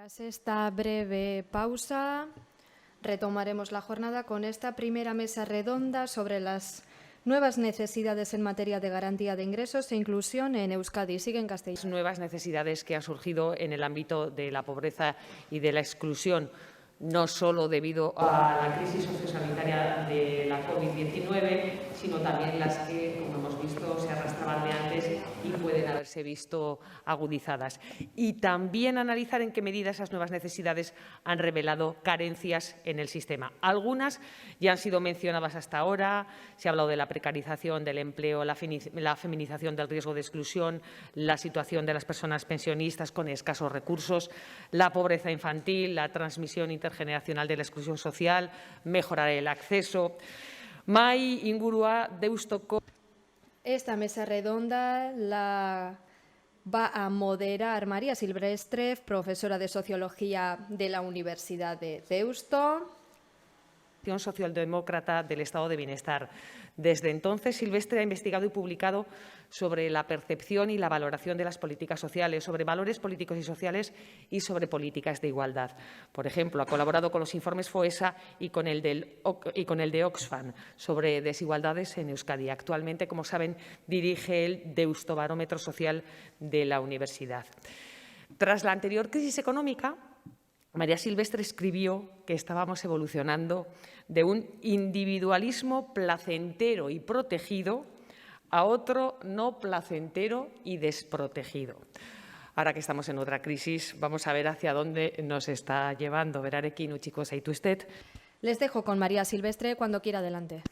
Tras esta breve pausa, retomaremos la jornada con esta primera mesa redonda sobre las nuevas necesidades en materia de garantía de ingresos e inclusión en Euskadi. Sigue en castellano. Nuevas necesidades que han surgido en el ámbito de la pobreza y de la exclusión, no solo debido a la crisis sociosanitaria de la COVID-19, sino también las que, como hemos visto, se arrastraban de antes y pueden haberse visto agudizadas. Y también analizar en qué medida esas nuevas necesidades han revelado carencias en el sistema. Algunas ya han sido mencionadas hasta ahora. Se ha hablado de la precarización del empleo, la feminización del riesgo de exclusión, la situación de las personas pensionistas con escasos recursos, la pobreza infantil, la transmisión intergeneracional de la exclusión social, mejorar el acceso. Mai ingurua deustoko. Esta mesa redonda la va a moderar María Silvestre, profesora de Sociología de la Universidad de Deusto. Socialdemócrata del Estado de Bienestar. Desde entonces, Silvestre ha investigado y publicado sobre la percepción y la valoración de las políticas sociales, sobre valores políticos y sociales y sobre políticas de igualdad. Por ejemplo, ha colaborado con los informes FOESA y con el de Oxfam sobre desigualdades en Euskadi. Actualmente, como saben, dirige el Deustobarómetro Social de la Universidad. Tras la anterior crisis económica, María Silvestre escribió que estábamos evolucionando de un individualismo placentero y protegido a otro no placentero y desprotegido. Ahora que estamos en otra crisis, vamos a ver hacia dónde nos está llevando. Berarekin utziko zaituztet. Les dejo con María Silvestre cuando quiera, adelante.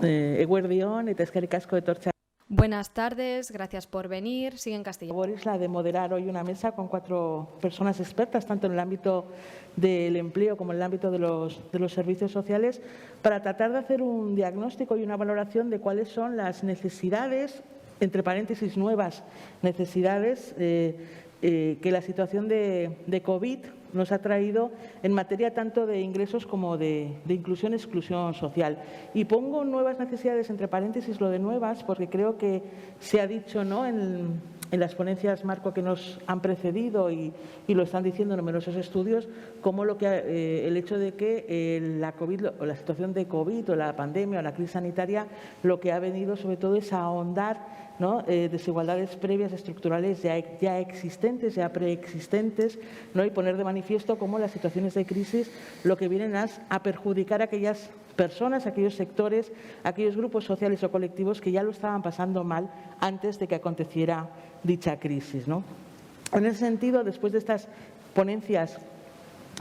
Eguerdion eta eskerrik asko etortzea. Buenas tardes, gracias por venir. Sigue en castellano. Es la de moderar hoy una mesa con 4 personas expertas, tanto en el ámbito del empleo como en el ámbito de los servicios sociales, para tratar de hacer un diagnóstico y una valoración de cuáles son las necesidades, entre paréntesis, nuevas necesidades que la situación de COVID nos ha traído en materia tanto de ingresos como de inclusión y exclusión social. Y pongo nuevas necesidades entre paréntesis lo de nuevas porque creo que se ha dicho, ¿no?, en las ponencias marco que nos han precedido y lo están diciendo numerosos estudios, como el hecho de que la COVID o la situación de COVID o la pandemia o la crisis sanitaria lo que ha venido sobre todo es a ahondar, ¿no?, desigualdades previas estructurales ya existentes, ya preexistentes, ¿no?, y poner de manifiesto cómo las situaciones de crisis lo que vienen es a perjudicar a aquellas personas, aquellos sectores, aquellos grupos sociales o colectivos que ya lo estaban pasando mal antes de que aconteciera dicha crisis, ¿no? En ese sentido, después de estas ponencias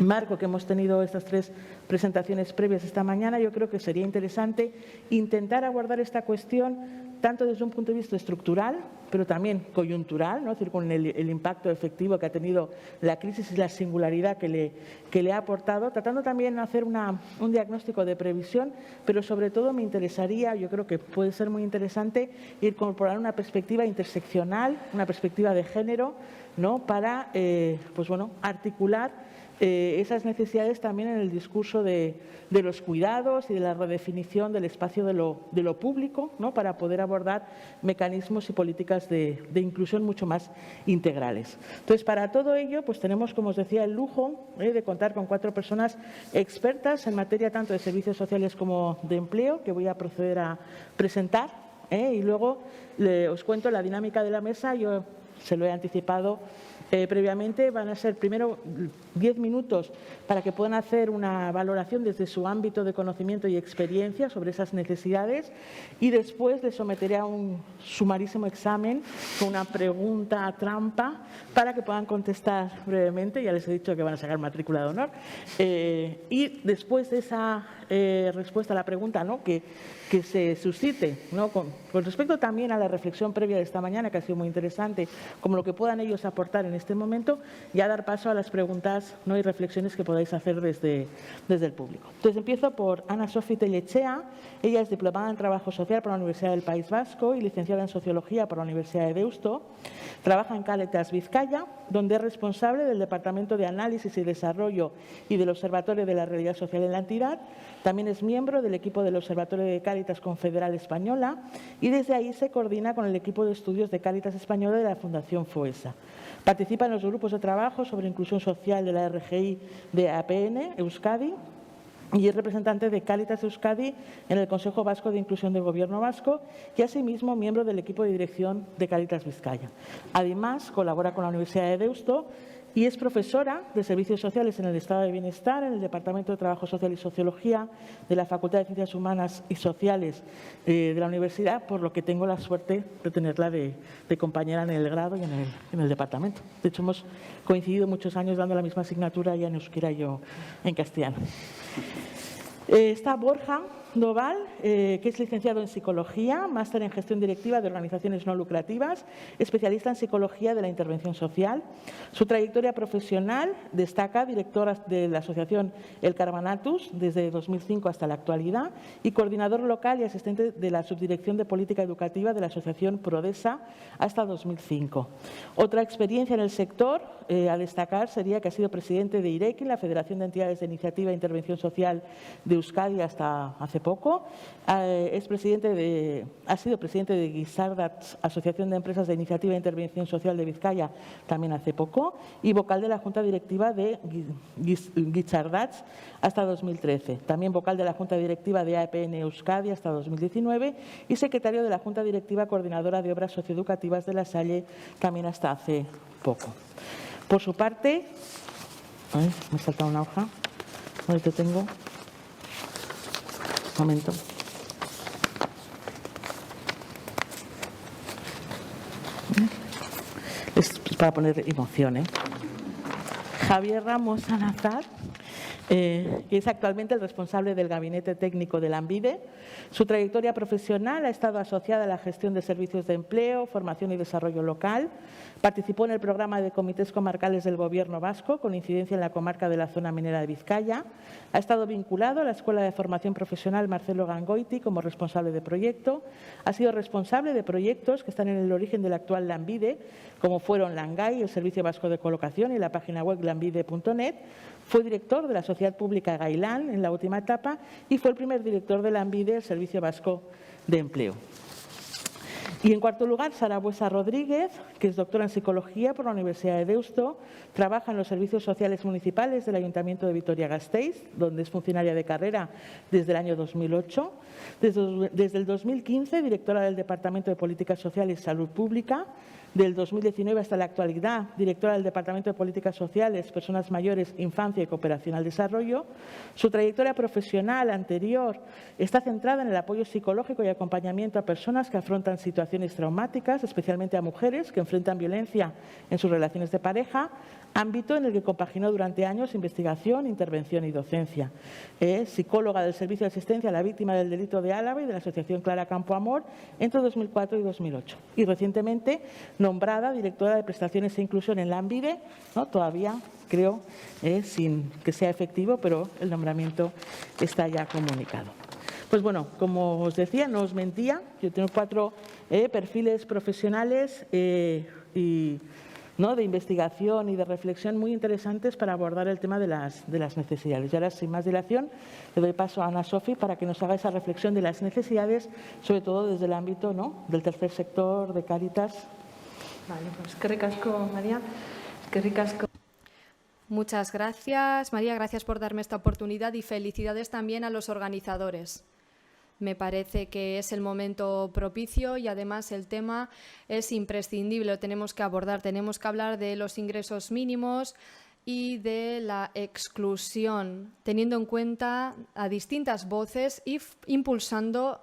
marco que hemos tenido, estas 3 presentaciones previas esta mañana, yo creo que sería interesante intentar abordar esta cuestión tanto desde un punto de vista estructural, pero también coyuntural, ¿no?, es decir, con el impacto efectivo que ha tenido la crisis y la singularidad que le ha aportado, tratando también de hacer un diagnóstico de previsión, pero sobre todo me interesaría, yo creo que puede ser muy interesante, incorporar una perspectiva interseccional, una perspectiva de género, ¿no?, para pues bueno, articular esas necesidades también en el discurso de los cuidados y de la redefinición del espacio de lo público, ¿no?, para poder abordar mecanismos y políticas de inclusión mucho más integrales. Entonces, para todo ello, pues tenemos, como os decía, el lujo de contar con 4 personas expertas en materia tanto de servicios sociales como de empleo, que voy a proceder a presentar, y luego os cuento la dinámica de la mesa. Yo se lo he anticipado previamente. Van a ser primero 10 minutos para que puedan hacer una valoración desde su ámbito de conocimiento y experiencia sobre esas necesidades, y después les someteré a un sumarísimo examen con una pregunta trampa para que puedan contestar brevemente. Ya les he dicho que van a sacar matrícula de honor. Y después de esa respuesta a la pregunta, ¿no?, que se suscite, ¿no?, con respecto también a la reflexión previa de esta mañana, que ha sido muy interesante, como lo que puedan ellos aportar en este momento, ya dar paso a las preguntas, ¿no?, y reflexiones que podáis hacer desde el público. Entonces, empiezo por Ana Sofía Tellechea. Ella es diplomada en Trabajo Social por la Universidad del País Vasco y licenciada en Sociología por la Universidad de Deusto. Trabaja en Cáritas Vizcaya, donde es responsable del Departamento de Análisis y Desarrollo y del Observatorio de la Realidad Social en la entidad. También es miembro del equipo del Observatorio de Cáritas Confederal Española y desde ahí se coordina con el equipo de estudios de Cáritas Española de la Fundación FOESA. Participa en los grupos de trabajo sobre inclusión social de la RGI de APN Euskadi y es representante de Cáritas Euskadi en el Consejo Vasco de Inclusión del Gobierno Vasco y asimismo miembro del equipo de dirección de Cáritas Vizcaya. Además, colabora con la Universidad de Deusto y es profesora de Servicios Sociales en el Estado de Bienestar, en el Departamento de Trabajo Social y Sociología de la Facultad de Ciencias Humanas y Sociales de la Universidad, por lo que tengo la suerte de tenerla de compañera en el grado y en el departamento. De hecho, hemos coincidido muchos años dando la misma asignatura, ella en euskera y yo en castellano. Está Borja Doval, que es licenciado en Psicología, máster en Gestión Directiva de Organizaciones No Lucrativas, especialista en Psicología de la Intervención Social. Su trayectoria profesional destaca directora de la Asociación El Carbanatus desde 2005 hasta la actualidad y coordinador local y asistente de la Subdirección de Política Educativa de la Asociación Prodesa hasta 2005. Otra experiencia en el sector a destacar sería que ha sido presidente de IREKIN, la Federación de Entidades de Iniciativa e Intervención Social de Euskadi hasta hace poco. Ha sido presidente de Guitzardats, Asociación de Empresas de Iniciativa e Intervención Social de Vizcaya, también hace poco, y vocal de la Junta Directiva de Guitzardats hasta 2013. También vocal de la Junta Directiva de APN Euskadi hasta 2019 y secretario de la Junta Directiva Coordinadora de Obras Socioeducativas de La Salle, también hasta hace poco. Por su parte, me he saltado una hoja, ahorita tengo. Un momento. Es para poner emoción, Javier Ramos Salazar, que es actualmente el responsable del Gabinete Técnico de Lanbide. Su trayectoria profesional ha estado asociada a la gestión de servicios de empleo, formación y desarrollo local. Participó en el programa de comités comarcales del Gobierno vasco, con incidencia en la comarca de la zona minera de Vizcaya. Ha estado vinculado a la Escuela de Formación Profesional Marcelo Gangoiti como responsable de proyecto. Ha sido responsable de proyectos que están en el origen del actual Lanbide, como fueron Langai, el Servicio Vasco de Colocación y la página web lanbide.net. Fue director de la Sociedad Pública Gailán en la última etapa y fue el primer director de Lanbide, el Servicio Vasco de Empleo. Y en cuarto lugar, Sara Buesa Rodríguez, que es doctora en Psicología por la Universidad de Deusto, trabaja en los servicios sociales municipales del Ayuntamiento de Vitoria-Gasteiz, donde es funcionaria de carrera desde el año 2008. Desde el 2015, directora del Departamento de Políticas Sociales y Salud Pública. Del 2019 hasta la actualidad, directora del Departamento de Políticas Sociales, Personas Mayores, Infancia y Cooperación al Desarrollo. Su trayectoria profesional anterior está centrada en el apoyo psicológico y acompañamiento a personas que afrontan situaciones traumáticas, especialmente a mujeres que enfrentan violencia en sus relaciones de pareja, ámbito en el que compaginó durante años investigación, intervención y docencia. Es psicóloga del Servicio de Asistencia a la Víctima del Delito de Álava y de la Asociación Clara Campo Amor entre 2004 y 2008. Y recientemente nombrada directora de Prestaciones e Inclusión en Lanbide, ¿no? Todavía creo sin que sea efectivo, pero el nombramiento está ya comunicado. Pues bueno, como os decía, no os mentía, yo tengo 4 perfiles profesionales de investigación y de reflexión muy interesantes para abordar el tema de las necesidades. Y ahora, sin más dilación, le doy paso a Ana Sofi para que nos haga esa reflexión de las necesidades, sobre todo desde el ámbito del tercer sector, de Cáritas. Vale, pues eskerrik asko, María. Eskerrik asko. Muchas gracias, María. Gracias por darme esta oportunidad y felicidades también a los organizadores. Me parece que es el momento propicio y además el tema es imprescindible, lo tenemos que abordar. Tenemos que hablar de los ingresos mínimos y de la exclusión, teniendo en cuenta a distintas voces y impulsando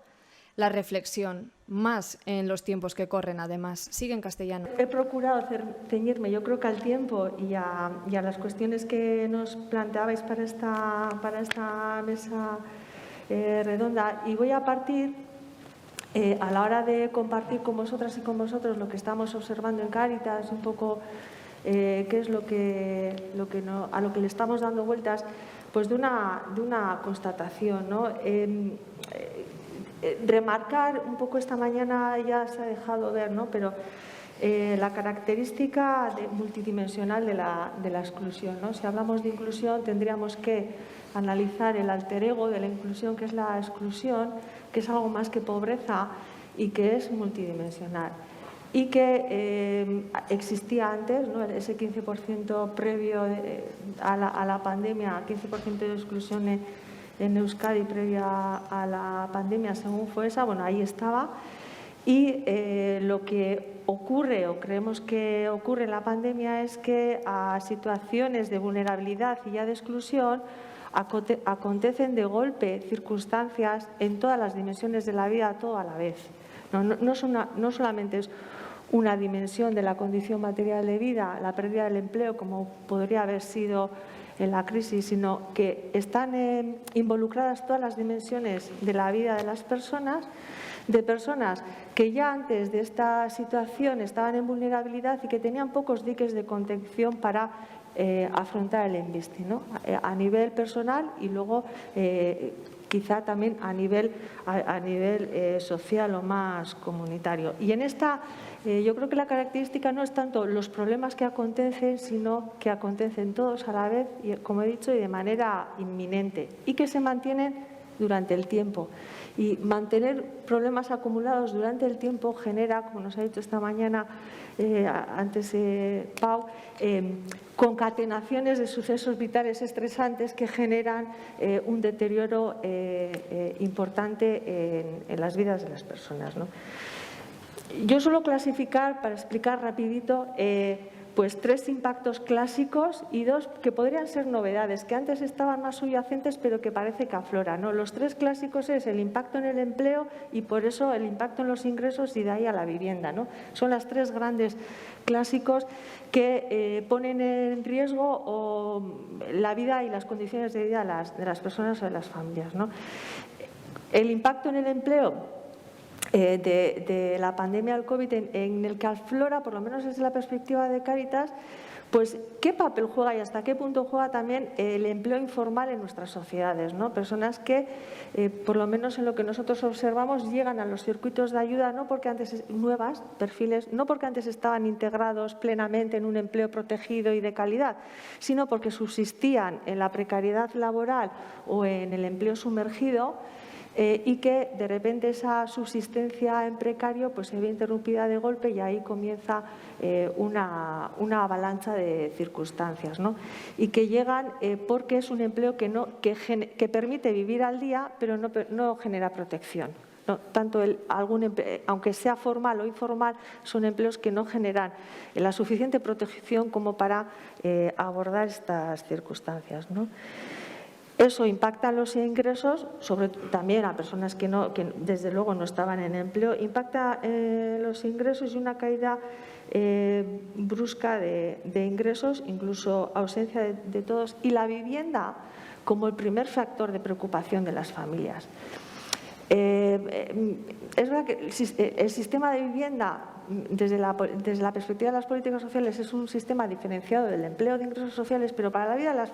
la reflexión, más en los tiempos que corren además. Sigue en castellano. He procurado ceñirme, yo creo que al tiempo y a las cuestiones que nos planteabais para esta mesa redonda, y voy a partir a la hora de compartir con vosotras y con vosotros lo que estamos observando en Cáritas, un poco qué es a lo que le estamos dando vueltas, pues de una constatación, ¿no? Remarcar un poco esta mañana ya se ha dejado ver, ¿no? Pero la característica multidimensional de la exclusión, ¿no? Si hablamos de inclusión, tendríamos que analizar el alter ego de la inclusión, que es la exclusión, que es algo más que pobreza y que es multidimensional. Y que existía antes, ¿no? Ese 15% previo a la pandemia, 15% de exclusión en Euskadi previa a la pandemia, según FOESA, bueno, ahí estaba. Y lo que ocurre, o creemos que ocurre en la pandemia, es que a situaciones de vulnerabilidad y ya de exclusión acontecen de golpe circunstancias en todas las dimensiones de la vida, todo a la vez. No solamente es una dimensión de la condición material de vida, la pérdida del empleo, como podría haber sido en la crisis, sino que están involucradas todas las dimensiones de la vida de las personas, de personas que ya antes de esta situación estaban en vulnerabilidad y que tenían pocos diques de contención para afrontar el embiste, ¿no? A nivel personal y luego quizá también a nivel social o más comunitario. Y en esta, yo creo que la característica no es tanto los problemas que acontecen, sino que acontecen todos a la vez, y, como he dicho, y de manera inminente, y que se mantienen durante el tiempo. Y mantener problemas acumulados durante el tiempo genera, como nos ha dicho esta mañana antes Pau, concatenaciones de sucesos vitales estresantes que generan un deterioro importante en las vidas de las personas, ¿no? Yo suelo clasificar, para explicar rapidito, pues 3 impactos clásicos y 2 que podrían ser novedades, que antes estaban más subyacentes pero que parece que afloran, ¿no? Los 3 clásicos es el impacto en el empleo y por eso el impacto en los ingresos y de ahí a la vivienda, ¿no? Son las 3 grandes clásicos que ponen en riesgo la vida y las condiciones de vida de las personas o de las familias, ¿no? El impacto en el empleo de la pandemia del COVID, en el que aflora, por lo menos desde la perspectiva de Cáritas, pues qué papel juega y hasta qué punto juega también el empleo informal en nuestras sociedades, ¿no? Personas que, por lo menos en lo que nosotros observamos, llegan a los circuitos de ayuda no porque antes nuevas perfiles, no porque antes estaban integrados plenamente en un empleo protegido y de calidad, sino porque subsistían en la precariedad laboral o en el empleo sumergido. Y que de repente esa subsistencia en precario pues se ve interrumpida de golpe y ahí comienza una avalancha de circunstancias, ¿no? Y que llegan porque es un empleo que permite vivir al día pero no genera protección. No, tanto aunque sea formal o informal, son empleos que no generan la suficiente protección como para abordar estas circunstancias, ¿no? Eso impacta en los ingresos, también a personas que desde luego no estaban en empleo, impacta en los ingresos y una caída brusca de ingresos, incluso ausencia de todos, y la vivienda como el primer factor de preocupación de las familias. Es verdad que el sistema de vivienda, desde la perspectiva de las políticas sociales, es un sistema diferenciado del empleo de ingresos sociales, pero para la vida de las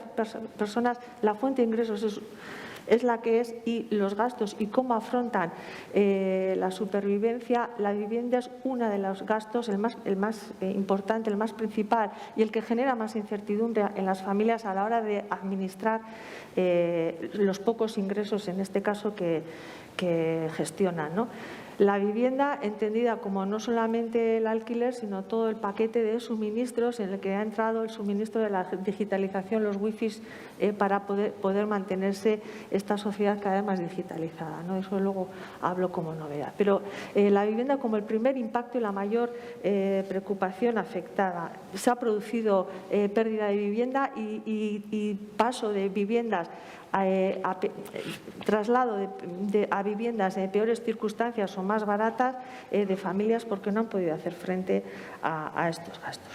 personas la fuente de ingresos es la que es, y los gastos y cómo afrontan la supervivencia. La vivienda es uno de los gastos, el más importante, el más principal y el que genera más incertidumbre en las familias a la hora de administrar los pocos ingresos, en este caso, que gestionan, ¿no? La vivienda entendida como no solamente el alquiler, sino todo el paquete de suministros en el que ha entrado el suministro de la digitalización, los wifis, para poder mantenerse esta sociedad cada vez más digitalizada, ¿no? Eso luego hablo como novedad. Pero la vivienda como el primer impacto y la mayor preocupación afectada. Se ha producido pérdida de vivienda y paso de viviendas traslado a viviendas de peores circunstancias o más baratas de familias porque no han podido hacer frente a estos gastos.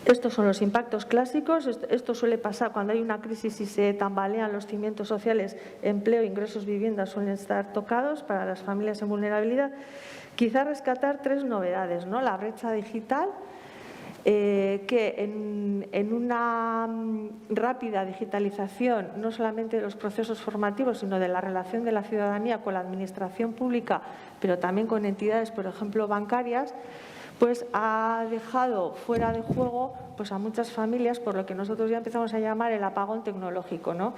Estos son los impactos clásicos. Esto suele pasar cuando hay una crisis y se tambalean los cimientos sociales. Empleo, ingresos, vivienda suelen estar tocados para las familias en vulnerabilidad. Quizá rescatar 3 novedades, ¿no? La brecha digital, que en una rápida digitalización no solamente de los procesos formativos, sino de la relación de la ciudadanía con la administración pública, pero también con entidades, por ejemplo, bancarias, pues ha dejado fuera de juego pues a muchas familias por lo que nosotros ya empezamos a llamar el apagón tecnológico, ¿no?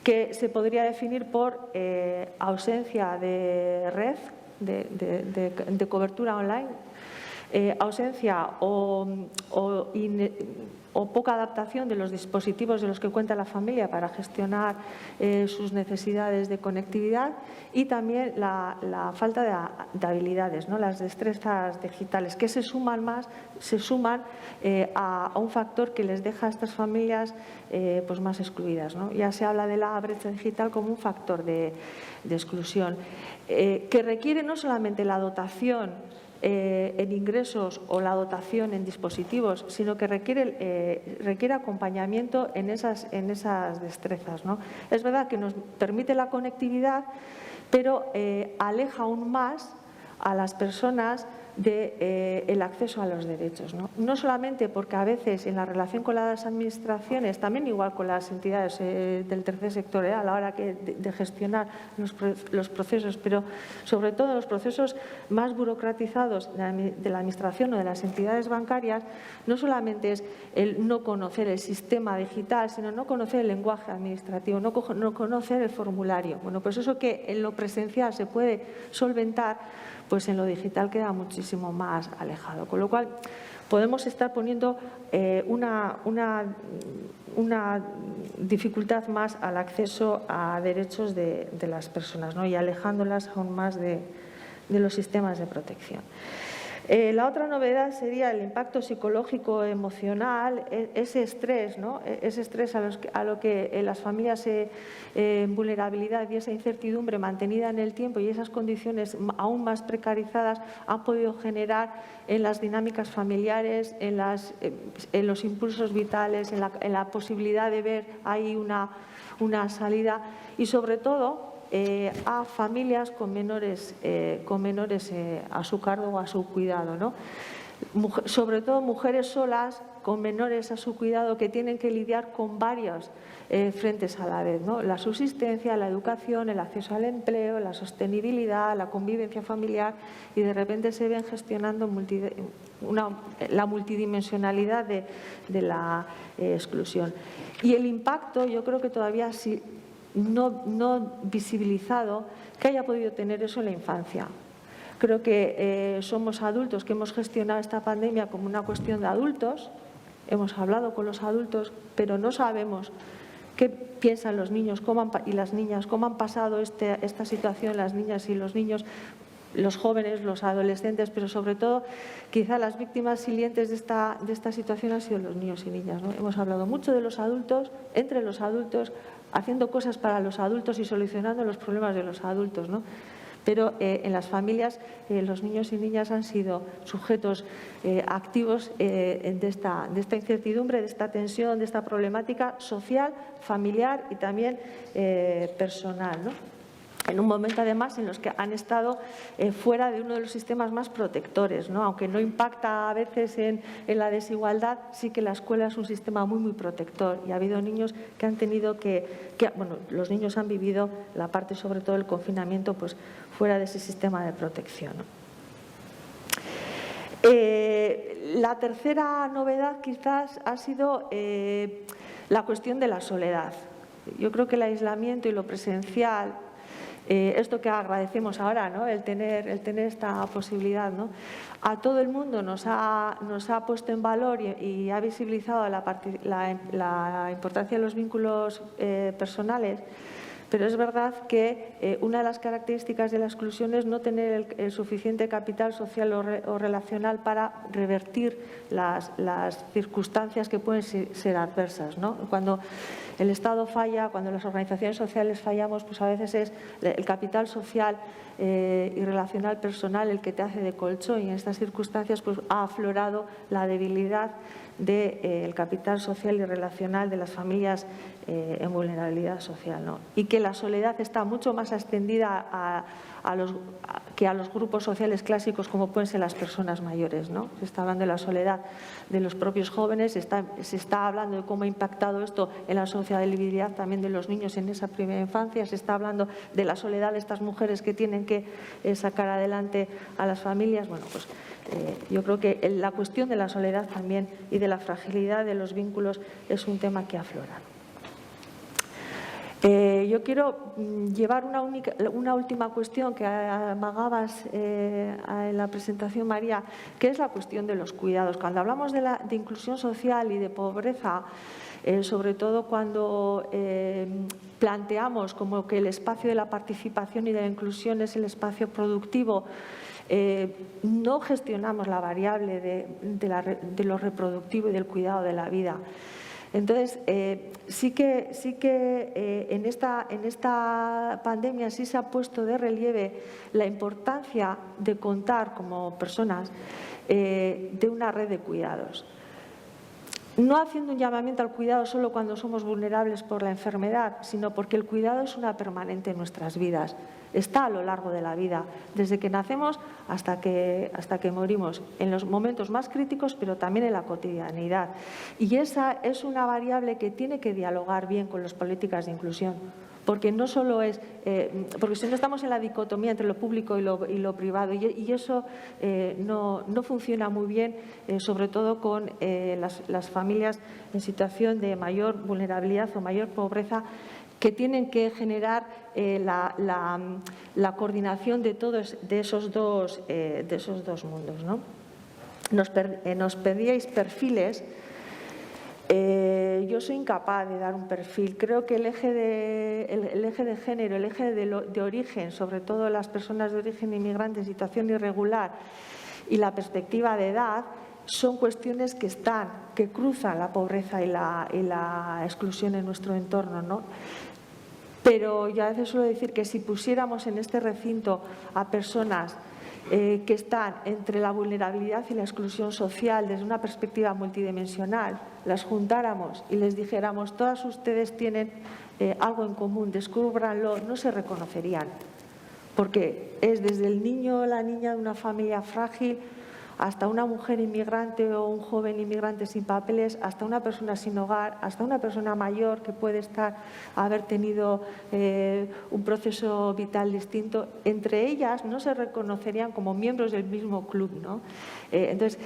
Que se podría definir por ausencia de red, de cobertura online, ausencia o poca adaptación de los dispositivos de los que cuenta la familia para gestionar sus necesidades de conectividad y también la falta de habilidades, ¿no? Las destrezas digitales que se suman a un factor que les deja a estas familias pues más excluidas, ¿no? Ya se habla de la brecha digital como un factor de exclusión que requiere no solamente la dotación en ingresos o la dotación en dispositivos, sino que requiere acompañamiento en esas destrezas, ¿no? Es verdad que nos permite la conectividad, pero aleja aún más a las personas del acceso a los derechos, ¿no? No solamente porque a veces en la relación con las administraciones, también igual con las entidades del tercer sector, a la hora de gestionar los procesos, pero sobre todo los procesos más burocratizados de la administración o de las entidades bancarias, no solamente es el no conocer el sistema digital, sino no conocer el lenguaje administrativo, no conocer el formulario. Bueno, pues eso que en lo presencial se puede solventar, pues en lo digital queda muchísimo más alejado. Con lo cual, podemos estar poniendo una dificultad más al acceso a derechos de las personas, ¿no? Y alejándolas aún más de los sistemas de protección. La otra novedad sería el impacto psicológico emocional, ese estrés, ¿no? Ese estrés a lo que las familias en vulnerabilidad y esa incertidumbre mantenida en el tiempo y esas condiciones aún más precarizadas han podido generar en las dinámicas familiares, en los impulsos vitales, en la posibilidad de ver ahí una salida y sobre todo a familias con menores a su cargo o a su cuidado, ¿no? Sobre todo mujeres solas con menores a su cuidado que tienen que lidiar con varios frentes a la vez, ¿no? La subsistencia, la educación, el acceso al empleo, la sostenibilidad, la convivencia familiar y de repente se ven gestionando la multidimensionalidad de la exclusión. Y el impacto, yo creo que todavía sí no visibilizado que haya podido tener eso en la infancia. Creo que somos adultos que hemos gestionado esta pandemia como una cuestión de adultos, hemos hablado con los adultos, pero no sabemos qué piensan los niños y las niñas, cómo han pasado esta situación las niñas y los niños, los jóvenes, los adolescentes, pero sobre todo quizá las víctimas silientes de esta situación han sido los niños y niñas, ¿no? Hemos hablado mucho de los adultos, entre los adultos, haciendo cosas para los adultos y solucionando los problemas de los adultos, ¿no? Pero en las familias los niños y niñas han sido sujetos activos de esta incertidumbre, de esta tensión, de esta problemática social, familiar y también personal, ¿no? En un momento, además, en los que han estado fuera de uno de los sistemas más protectores, ¿no? Aunque no impacta a veces en la sí que la escuela es un sistema muy, muy protector y ha habido niños que han tenido bueno, los niños han vivido la parte, sobre todo, del confinamiento, pues fuera de ese sistema de protección, ¿no? La tercera novedad quizás ha sido la cuestión de la soledad. Yo creo que el aislamiento y lo presencial, esto que agradecemos ahora, ¿no? el tener esta posibilidad, ¿no? A todo el mundo nos ha puesto en valor y ha visibilizado la importancia de los vínculos personales, pero es verdad que una de las características de la exclusión es no tener el suficiente capital social o relacional para revertir las circunstancias que pueden ser adversas, ¿no? Cuando el Estado falla, cuando las organizaciones sociales fallamos, pues a veces es el capital social y relacional personal el que te hace de colchón, y en estas circunstancias pues ha aflorado la debilidad del capital social y relacional de las familias en vulnerabilidad social, ¿no? Y que la soledad está mucho más extendida que a los grupos sociales clásicos como pueden ser las personas mayores, ¿no? Se está hablando de la soledad de los propios jóvenes, se está hablando de cómo ha impactado esto en la sociabilidad también de los niños en esa primera infancia, se está hablando de la soledad de estas mujeres que tienen que sacar adelante a las familias. Bueno, pues yo creo que la cuestión de la soledad también y de la fragilidad de los vínculos es un tema que aflora. Yo quiero llevar una última cuestión que amagabas en la presentación, María, que es la cuestión de los cuidados. Cuando hablamos de inclusión social y de pobreza, sobre todo cuando planteamos como que el espacio de la participación y de la inclusión es el espacio productivo, no gestionamos la variable de lo reproductivo y del cuidado de la vida. Entonces, sí que en esta pandemia sí se ha puesto de relieve la importancia de contar como personas de una red de cuidados. No haciendo un llamamiento al cuidado solo cuando somos vulnerables por la enfermedad, sino porque el cuidado es una permanente en nuestras vidas. Está a lo largo de la vida, desde que nacemos hasta que morimos, en los momentos más críticos, pero también en la cotidianidad. Y esa es una variable que tiene que dialogar bien con las políticas de inclusión, porque no solo es, porque si no estamos en la dicotomía entre lo público y lo privado, y eso no funciona muy bien, sobre todo con las familias en situación de mayor vulnerabilidad o mayor pobreza, que tienen que generar la coordinación de esos dos mundos, ¿no? Nos pedíais perfiles. Yo soy incapaz de dar un perfil. Creo que el eje de género, el eje de origen, sobre todo las personas de origen inmigrante en situación irregular, y la perspectiva de edad, son cuestiones que cruzan la pobreza y la exclusión en nuestro entorno, ¿no? Pero yo a veces suelo decir que si pusiéramos en este recinto a personas que están entre la vulnerabilidad y la exclusión social desde una perspectiva multidimensional, las juntáramos y les dijéramos, todas ustedes tienen algo en común, descúbranlo, no se reconocerían, porque es desde el niño o la niña de una familia frágil hasta una mujer inmigrante o un joven inmigrante sin papeles, hasta una persona sin hogar, hasta una persona mayor que puede haber tenido un proceso vital distinto. Entre ellas no se reconocerían como miembros del mismo club, ¿no? Entonces,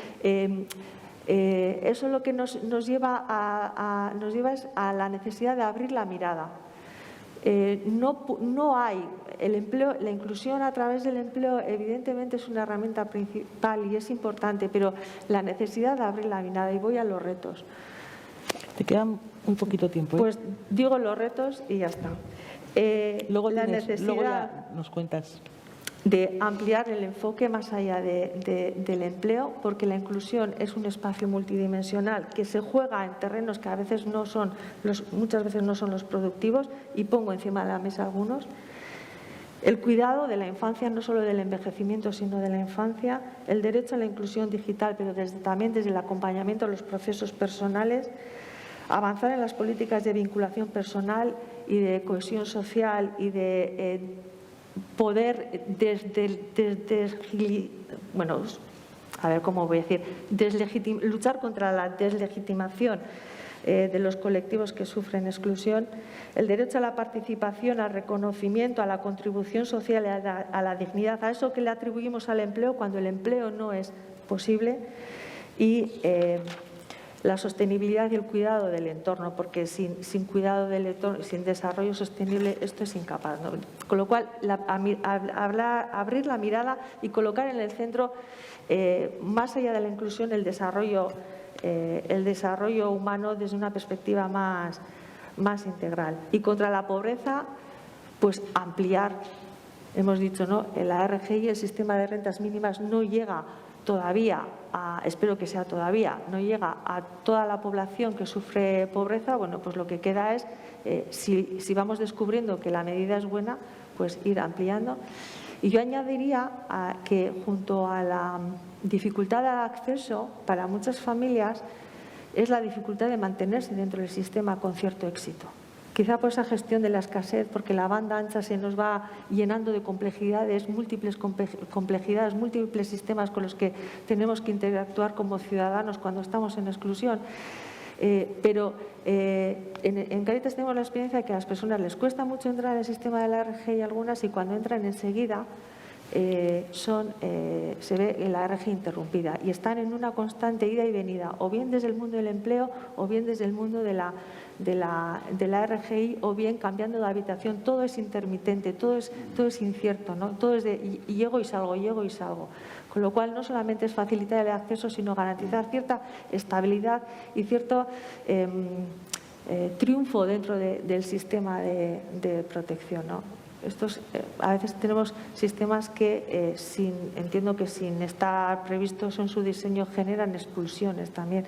eso lo que nos lleva a la necesidad de abrir la mirada. No hay el empleo, la inclusión a través del empleo evidentemente es una herramienta principal y es importante, pero la necesidad de abrir la mirada, y voy a los retos. Te queda un poquito tiempo, ¿eh? Pues digo los retos y ya está. Luego la luego necesidad ya nos cuentas. de ampliar el enfoque más allá del empleo, porque la inclusión es un espacio multidimensional que se juega en terrenos que a veces muchas veces no son los productivos, y pongo encima de la mesa algunos. El cuidado de la infancia, no solo del envejecimiento, sino de la infancia, el derecho a la inclusión digital, pero también desde el acompañamiento a los procesos personales, avanzar en las políticas de vinculación personal y de cohesión social y de poder luchar contra la deslegitimación de los colectivos que sufren exclusión, el derecho a la participación, al reconocimiento, a la contribución social, a la dignidad, a eso que le atribuimos al empleo cuando el empleo no es posible, y la sostenibilidad y el cuidado del entorno, porque sin cuidado del entorno, sin desarrollo sostenible, esto es incapaz, ¿no? Con lo cual, abrir la mirada y colocar en el centro, más allá de la inclusión, el desarrollo humano desde una perspectiva más integral. Y contra la pobreza, pues ampliar, hemos dicho, ¿no? La RGI, el sistema de rentas mínimas, no llega todavía, espero que sea todavía, no llega a toda la población que sufre pobreza. Bueno, pues lo que queda es, si vamos descubriendo que la medida es buena, pues ir ampliando. Y yo añadiría que junto a la dificultad de acceso, para muchas familias es la dificultad de mantenerse dentro del sistema con cierto éxito. Quizá por esa gestión de la escasez, porque la banda ancha se nos va llenando de complejidades, múltiples complejidades, múltiples sistemas con los que tenemos que interactuar como ciudadanos cuando estamos en exclusión. Pero en Cáritas tenemos la experiencia de que a las personas les cuesta mucho entrar en el sistema de la RGI algunas, y cuando entran enseguida se ve la RGI interrumpida y están en una constante ida y venida, o bien desde el mundo del empleo o bien desde el mundo de la RGI, o bien cambiando de habitación. Todo es intermitente, todo es incierto, ¿no? Todo es de llego y salgo, llego y salgo. Con lo cual, no solamente es facilitar el acceso, sino garantizar cierta estabilidad y cierto triunfo dentro del sistema de protección, ¿no? A veces tenemos sistemas que, entiendo que sin estar previstos en su diseño, generan expulsiones también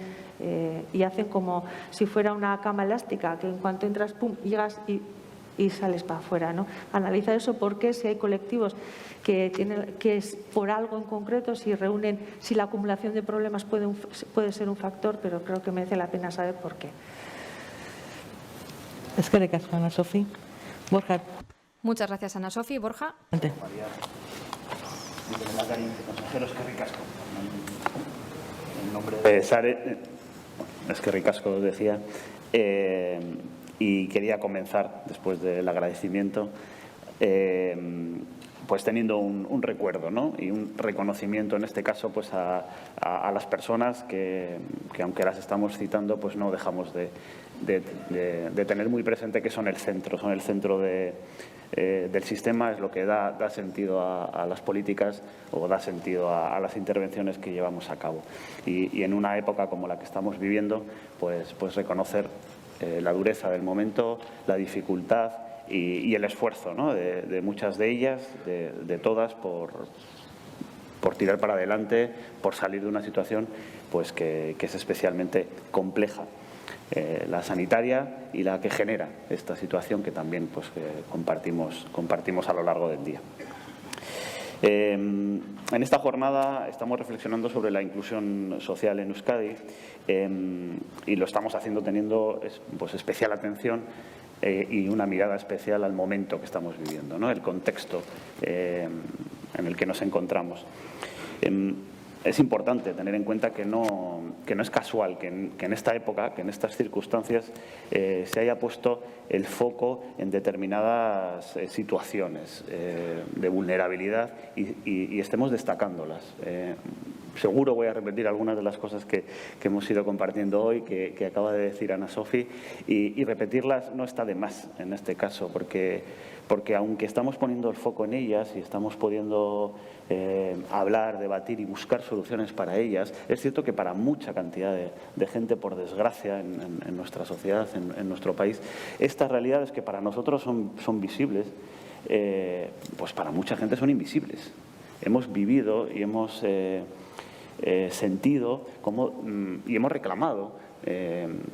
y hacen como si fuera una cama elástica, que en cuanto entras, pum, llegas y sales para afuera, ¿no? Analizar eso, porque si hay colectivos que es por algo en concreto, si la acumulación de problemas puede ser un factor, pero creo que merece la pena saber por qué. Eskerrik asko, Ana Sofi. Borja. Muchas gracias, Ana Sofi. Borja. Consejero, eskerrik asko. En nombre de Sare, eskerrik asko, decía, y quería comenzar, después del agradecimiento, pues teniendo un recuerdo, ¿no? Y un reconocimiento, en este caso, pues a las personas que aunque las estamos citando, pues no dejamos de tener muy presente que son el centro del sistema, es lo que da sentido a las políticas, o da sentido a las intervenciones que llevamos a cabo. Y en una época como la que estamos viviendo, pues reconocer la dureza del momento, la dificultad y el esfuerzo, ¿no? de muchas de ellas, de todas, por tirar para adelante, por salir de una situación pues que es especialmente compleja. La sanitaria y la que genera esta situación, que también pues compartimos a lo largo del día. En esta jornada estamos reflexionando sobre la inclusión social en Euskadi y lo estamos haciendo teniendo pues especial atención y una mirada especial al momento que estamos viviendo, ¿no? El contexto en el que nos encontramos. Es importante tener en cuenta que no es casual que en esta época, que en estas circunstancias, se haya puesto el foco en determinadas situaciones de vulnerabilidad y estemos destacándolas. Seguro voy a repetir algunas de las cosas que hemos ido compartiendo hoy, que acaba de decir Ana Sofi, y repetirlas no está de más en este caso, porque aunque estamos poniendo el foco en ellas y estamos pudiendo hablar, debatir y buscar soluciones para ellas, es cierto que para mucha cantidad de gente, por desgracia, en nuestra sociedad, en nuestro país, estas realidades que para nosotros son visibles, pues para mucha gente son invisibles. Hemos vivido y hemos sentido y hemos reclamado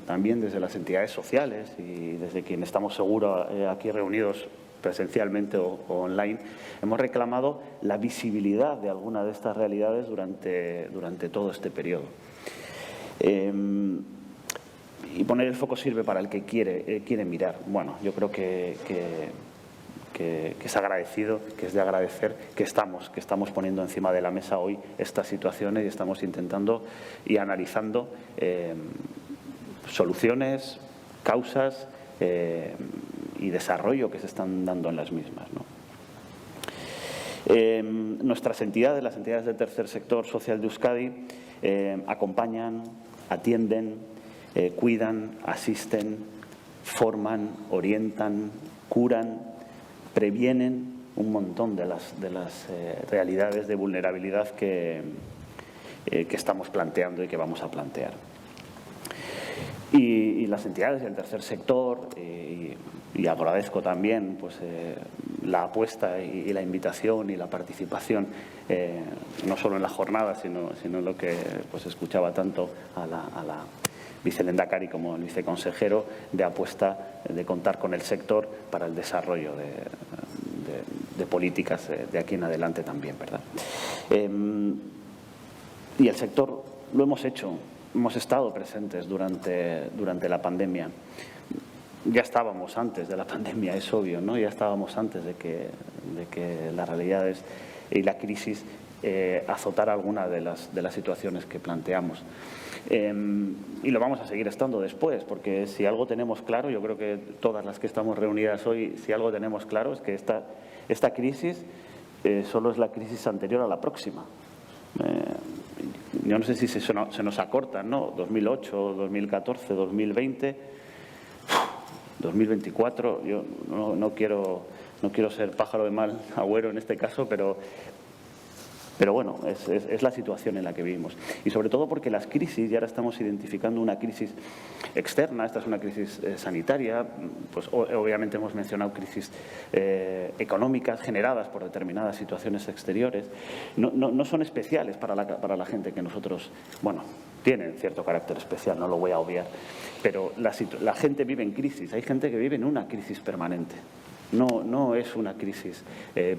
también desde las entidades sociales y desde quienes estamos seguro aquí reunidos presencialmente o online, hemos reclamado la visibilidad de alguna de estas realidades durante todo este periodo. Y poner el foco sirve para el que quiere mirar. Bueno, yo creo que es agradecido, que es de agradecer que estamos poniendo encima de la mesa hoy estas situaciones y estamos intentando y analizando soluciones, causas y desarrollo que se están dando en las mismas, ¿no? Nuestras entidades, las entidades del tercer sector social de Euskadi, acompañan, atienden, cuidan, asisten, forman, orientan, curan, previenen un montón de las realidades de vulnerabilidad que estamos planteando y que vamos a plantear. Y las entidades del tercer sector, y agradezco también pues, la apuesta y la invitación y la participación, no solo en la jornada, sino en lo que pues, escuchaba tanto a la vicelehendakari como el viceconsejero, de apuesta de contar con el sector para el desarrollo de políticas de aquí en adelante también, ¿verdad? Y el sector lo hemos hecho, hemos estado presentes durante la pandemia. ya estábamos antes de la pandemia, es obvio, ¿no? Ya estábamos antes de que las realidades y la crisis azotara alguna de las situaciones que planteamos. Y lo vamos a seguir estando después, porque si algo tenemos claro, yo creo que todas las que estamos reunidas hoy, si algo tenemos claro es que esta crisis solo es la crisis anterior a la próxima. Yo no sé si se nos acortan, ¿no? 2008, 2014, 2020, 2024. Yo no quiero ser pájaro de mal agüero en este caso, pero bueno, es la situación en la que vivimos. Y sobre todo porque las crisis, y ahora estamos identificando una crisis externa, esta es una crisis sanitaria, pues obviamente hemos mencionado crisis económicas generadas por determinadas situaciones exteriores, no son especiales para la gente que nosotros, bueno, tienen cierto carácter especial, no lo voy a obviar, pero la gente vive en crisis, hay gente que vive en una crisis permanente, no es una crisis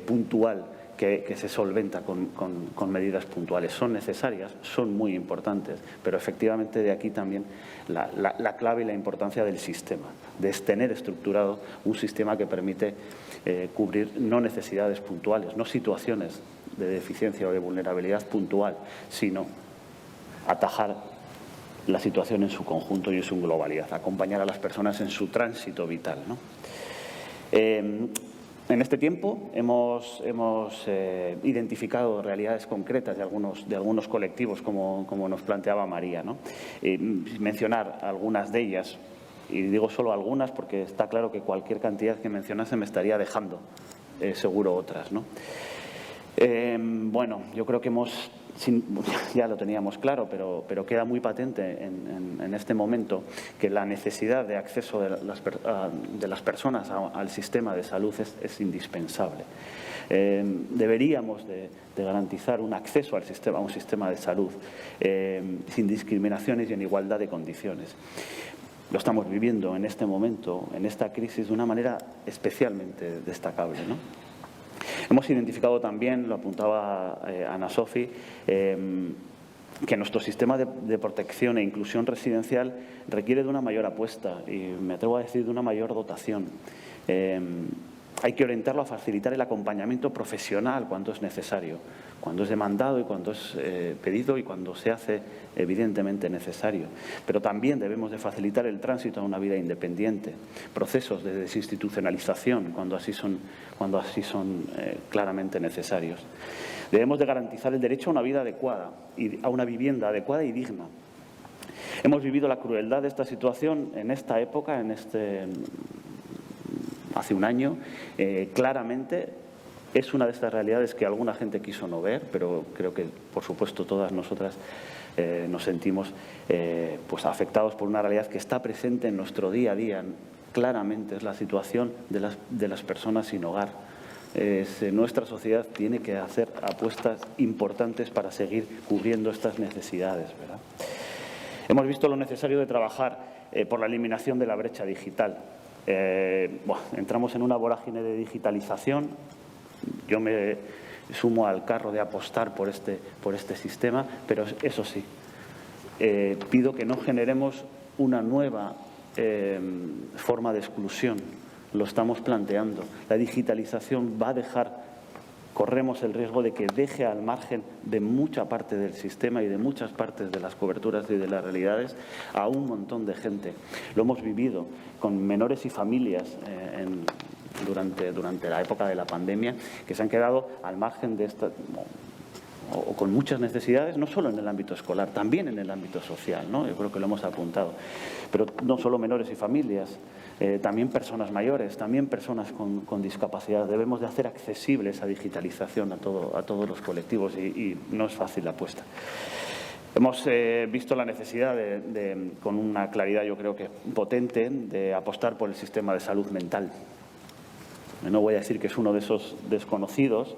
puntual, que se solventa con medidas puntuales. Son necesarias, son muy importantes, pero efectivamente de aquí también la clave y la importancia del sistema, de tener estructurado un sistema que permite cubrir no necesidades puntuales, no situaciones de deficiencia o de vulnerabilidad puntual, sino atajar la situación en su conjunto y en su globalidad, acompañar a las personas en su tránsito vital, ¿no? En este tiempo hemos identificado realidades concretas de algunos colectivos, como nos planteaba María, ¿no? Mencionar algunas de ellas, y digo solo algunas porque está claro que cualquier cantidad que mencionase me estaría dejando seguro otras, ¿no? Bueno, yo creo que ya lo teníamos claro, pero queda muy patente en este momento que la necesidad de acceso de las personas al sistema de salud es indispensable. Deberíamos de garantizar un acceso a un sistema de salud sin discriminaciones y en igualdad de condiciones. Lo estamos viviendo en este momento, en esta crisis, de una manera especialmente destacable, ¿no? Hemos identificado también, lo apuntaba Ana Sofi, que nuestro sistema de protección e inclusión residencial requiere de una mayor apuesta y me atrevo a decir de una mayor dotación. Hay que orientarlo a facilitar el acompañamiento profesional cuando es necesario, cuando es demandado y cuando es pedido y cuando se hace evidentemente necesario. Pero también debemos de facilitar el tránsito a una vida independiente, procesos de desinstitucionalización cuando así son claramente necesarios. Debemos de garantizar el derecho a una vida adecuada y a una vivienda adecuada y digna. Hemos vivido la crueldad de esta situación en esta época, hace un año, claramente es una de estas realidades que alguna gente quiso no ver, pero creo que, por supuesto, todas nosotras nos sentimos pues afectados por una realidad que está presente en nuestro día a día. Claramente es la situación de las personas sin hogar. Nuestra sociedad tiene que hacer apuestas importantes para seguir cubriendo estas necesidades, ¿verdad? Hemos visto lo necesario de trabajar por la eliminación de la brecha digital. Entramos en una vorágine de digitalización. Yo me sumo al carro de apostar por este sistema, pero eso sí, pido que no generemos una nueva forma de exclusión. Lo estamos planteando. La digitalización va a corremos el riesgo de que deje al margen de mucha parte del sistema y de muchas partes de las coberturas y de las realidades a un montón de gente. Lo hemos vivido con menores y familias durante la época de la pandemia, que se han quedado al margen de esta, o con muchas necesidades, no solo en el ámbito escolar, también en el ámbito social, ¿no? Yo creo que lo hemos apuntado. Pero no solo menores y familias, también personas mayores, también personas con discapacidad. Debemos de hacer accesible esa digitalización a todos los colectivos y no es fácil la apuesta. Hemos visto la necesidad con una claridad, yo creo que potente, de apostar por el sistema de salud mental. No voy a decir que es uno de esos desconocidos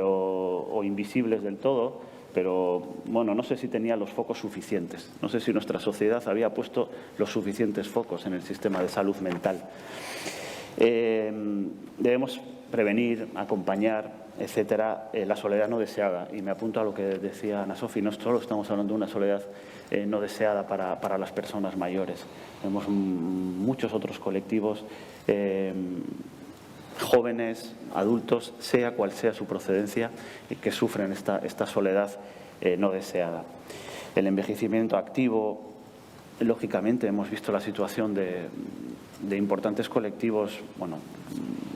o invisibles del todo, pero bueno, no sé si tenía los focos suficientes. No sé si nuestra sociedad había puesto los suficientes focos en el sistema de salud mental. Debemos prevenir, acompañar, etcétera, la soledad no deseada. Y me apunto a lo que decía Ana Sofi, no solo estamos hablando de una soledad no deseada para las personas mayores. Tenemos muchos otros colectivos, jóvenes, adultos, sea cual sea su procedencia, que sufren esta soledad no deseada. El envejecimiento activo, lógicamente, hemos visto la situación de importantes colectivos, bueno,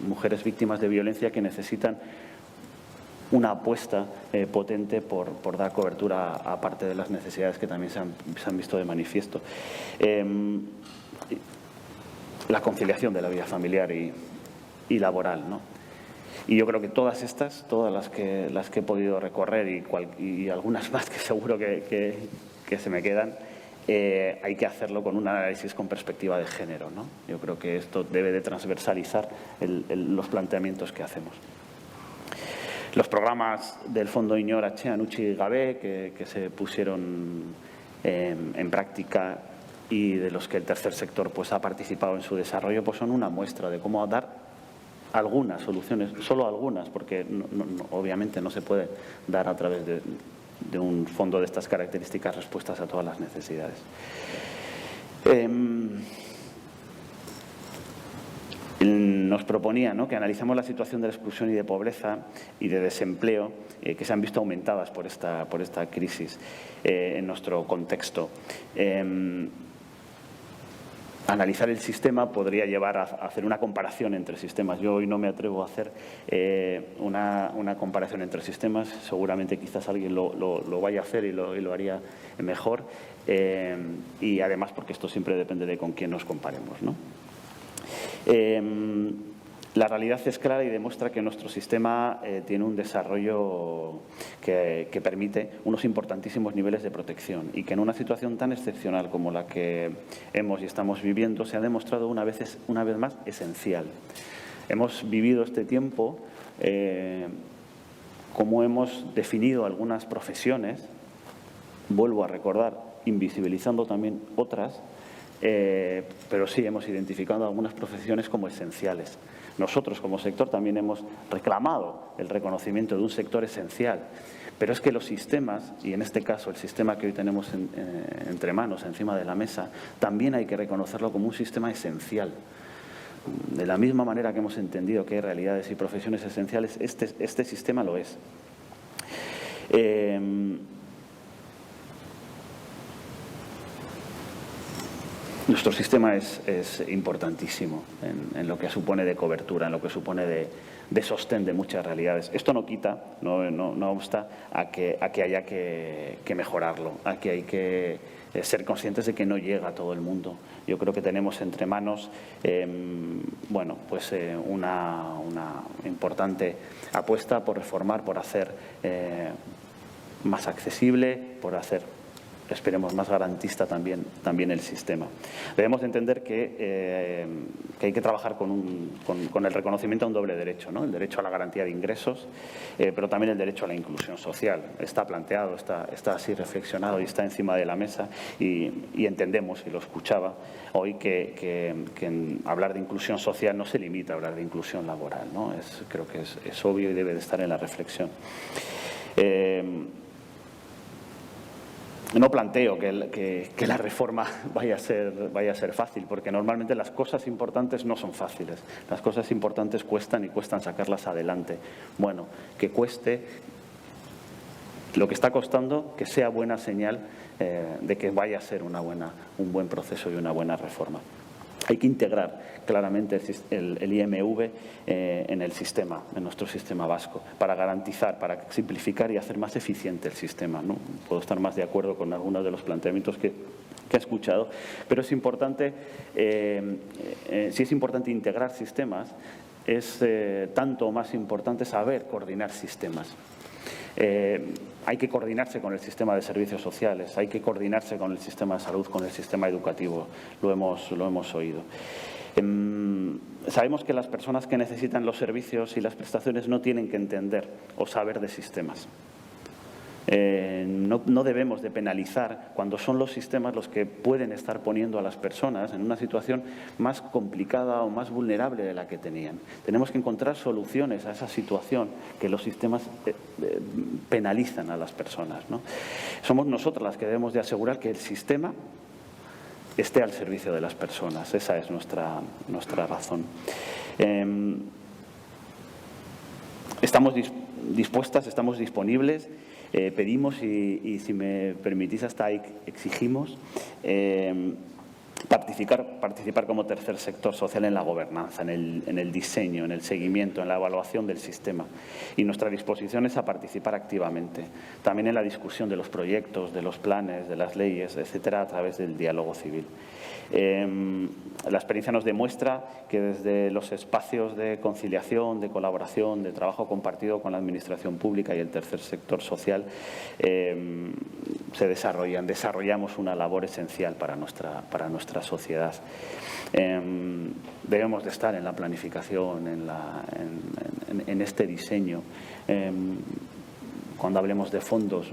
mujeres víctimas de violencia que necesitan una apuesta potente por dar cobertura a parte de las necesidades que también se han visto de manifiesto. La conciliación de la vida familiar y laboral, ¿no? Y yo creo que todas las que he podido recorrer y algunas más que seguro que se me quedan, hay que hacerlo con un análisis con perspectiva de género, ¿no? Yo creo que esto debe de transversalizar los planteamientos que hacemos. Los programas del Fondo Inor Atzean Utzi Gabe que se pusieron en práctica y de los que el tercer sector pues ha participado en su desarrollo, pues son una muestra de cómo dar algunas soluciones, solo algunas, porque obviamente no se puede dar a través de un fondo de estas características respuestas a todas las necesidades. Nos proponía, ¿no?, que analicemos la situación de la exclusión y de pobreza y de desempleo que se han visto aumentadas por esta crisis en nuestro contexto. Analizar el sistema podría llevar a hacer una comparación entre sistemas. Yo hoy no me atrevo a hacer una comparación entre sistemas. Seguramente quizás alguien lo vaya a hacer y lo haría mejor. Y además porque esto siempre depende de con quién nos comparemos, ¿no? La realidad es clara y demuestra que nuestro sistema tiene un desarrollo que permite unos importantísimos niveles de protección y que en una situación tan excepcional como la que hemos y estamos viviendo se ha demostrado una vez más esencial. Hemos vivido este tiempo como hemos definido algunas profesiones, vuelvo a recordar, invisibilizando también otras, pero sí hemos identificado algunas profesiones como esenciales. Nosotros, como sector, también hemos reclamado el reconocimiento de un sector esencial, pero es que los sistemas, y en este caso el sistema que hoy tenemos entre manos, encima de la mesa, también hay que reconocerlo como un sistema esencial. De la misma manera que hemos entendido que hay realidades y profesiones esenciales, este sistema lo es. Nuestro sistema es importantísimo en lo que supone de cobertura, en lo que supone de sostén de muchas realidades. Esto no quita, no obsta a que haya que mejorarlo, a que hay que ser conscientes de que no llega a todo el mundo. Yo creo que tenemos entre manos una importante apuesta por reformar, por hacer más accesible, por hacer, esperemos, más garantista también el sistema. Debemos entender que hay que trabajar con el reconocimiento a un doble derecho, ¿no? El derecho a la garantía de ingresos, pero también el derecho a la inclusión social. Está planteado, está así reflexionado y está encima de la mesa y entendemos, y lo escuchaba hoy, que hablar de inclusión social no se limita a hablar de inclusión laboral, ¿no? Creo que es obvio y debe de estar en la reflexión. No planteo que la reforma vaya a ser fácil, porque normalmente las cosas importantes no son fáciles. Las cosas importantes cuestan y cuestan sacarlas adelante. Bueno, que cueste lo que está costando, que sea buena señal de que vaya a ser un buen proceso y una buena reforma. Hay que integrar claramente el IMV en el sistema, en nuestro sistema vasco, para garantizar, para simplificar y hacer más eficiente el sistema, ¿no? Puedo estar más de acuerdo con algunos de los planteamientos que he escuchado, pero es importante, si es importante integrar sistemas, es tanto más importante saber coordinar sistemas. Hay que coordinarse con el sistema de servicios sociales, hay que coordinarse con el sistema de salud, con el sistema educativo, lo hemos oído. Sabemos que las personas que necesitan los servicios y las prestaciones no tienen que entender o saber de sistemas. No debemos de penalizar cuando son los sistemas los que pueden estar poniendo a las personas en una situación más complicada o más vulnerable de la que tenían. Tenemos que encontrar soluciones a esa situación que los sistemas penalizan a las personas, ¿no? Somos nosotras las que debemos de asegurar que el sistema esté al servicio de las personas. Esa es nuestra razón. Estamos dispuestas, estamos disponibles. Pedimos y si me permitís hasta ahí exigimos participar como tercer sector social en la gobernanza, en el diseño, en el seguimiento, en la evaluación del sistema. Y nuestra disposición es a participar activamente, también en la discusión de los proyectos, de los planes, de las leyes, etcétera, a través del diálogo civil. La experiencia nos demuestra que desde los espacios de conciliación, de colaboración, de trabajo compartido con la administración pública y el tercer sector social desarrollamos una labor esencial para nuestra sociedad. Debemos de estar en la planificación, en este diseño. Cuando hablemos de fondos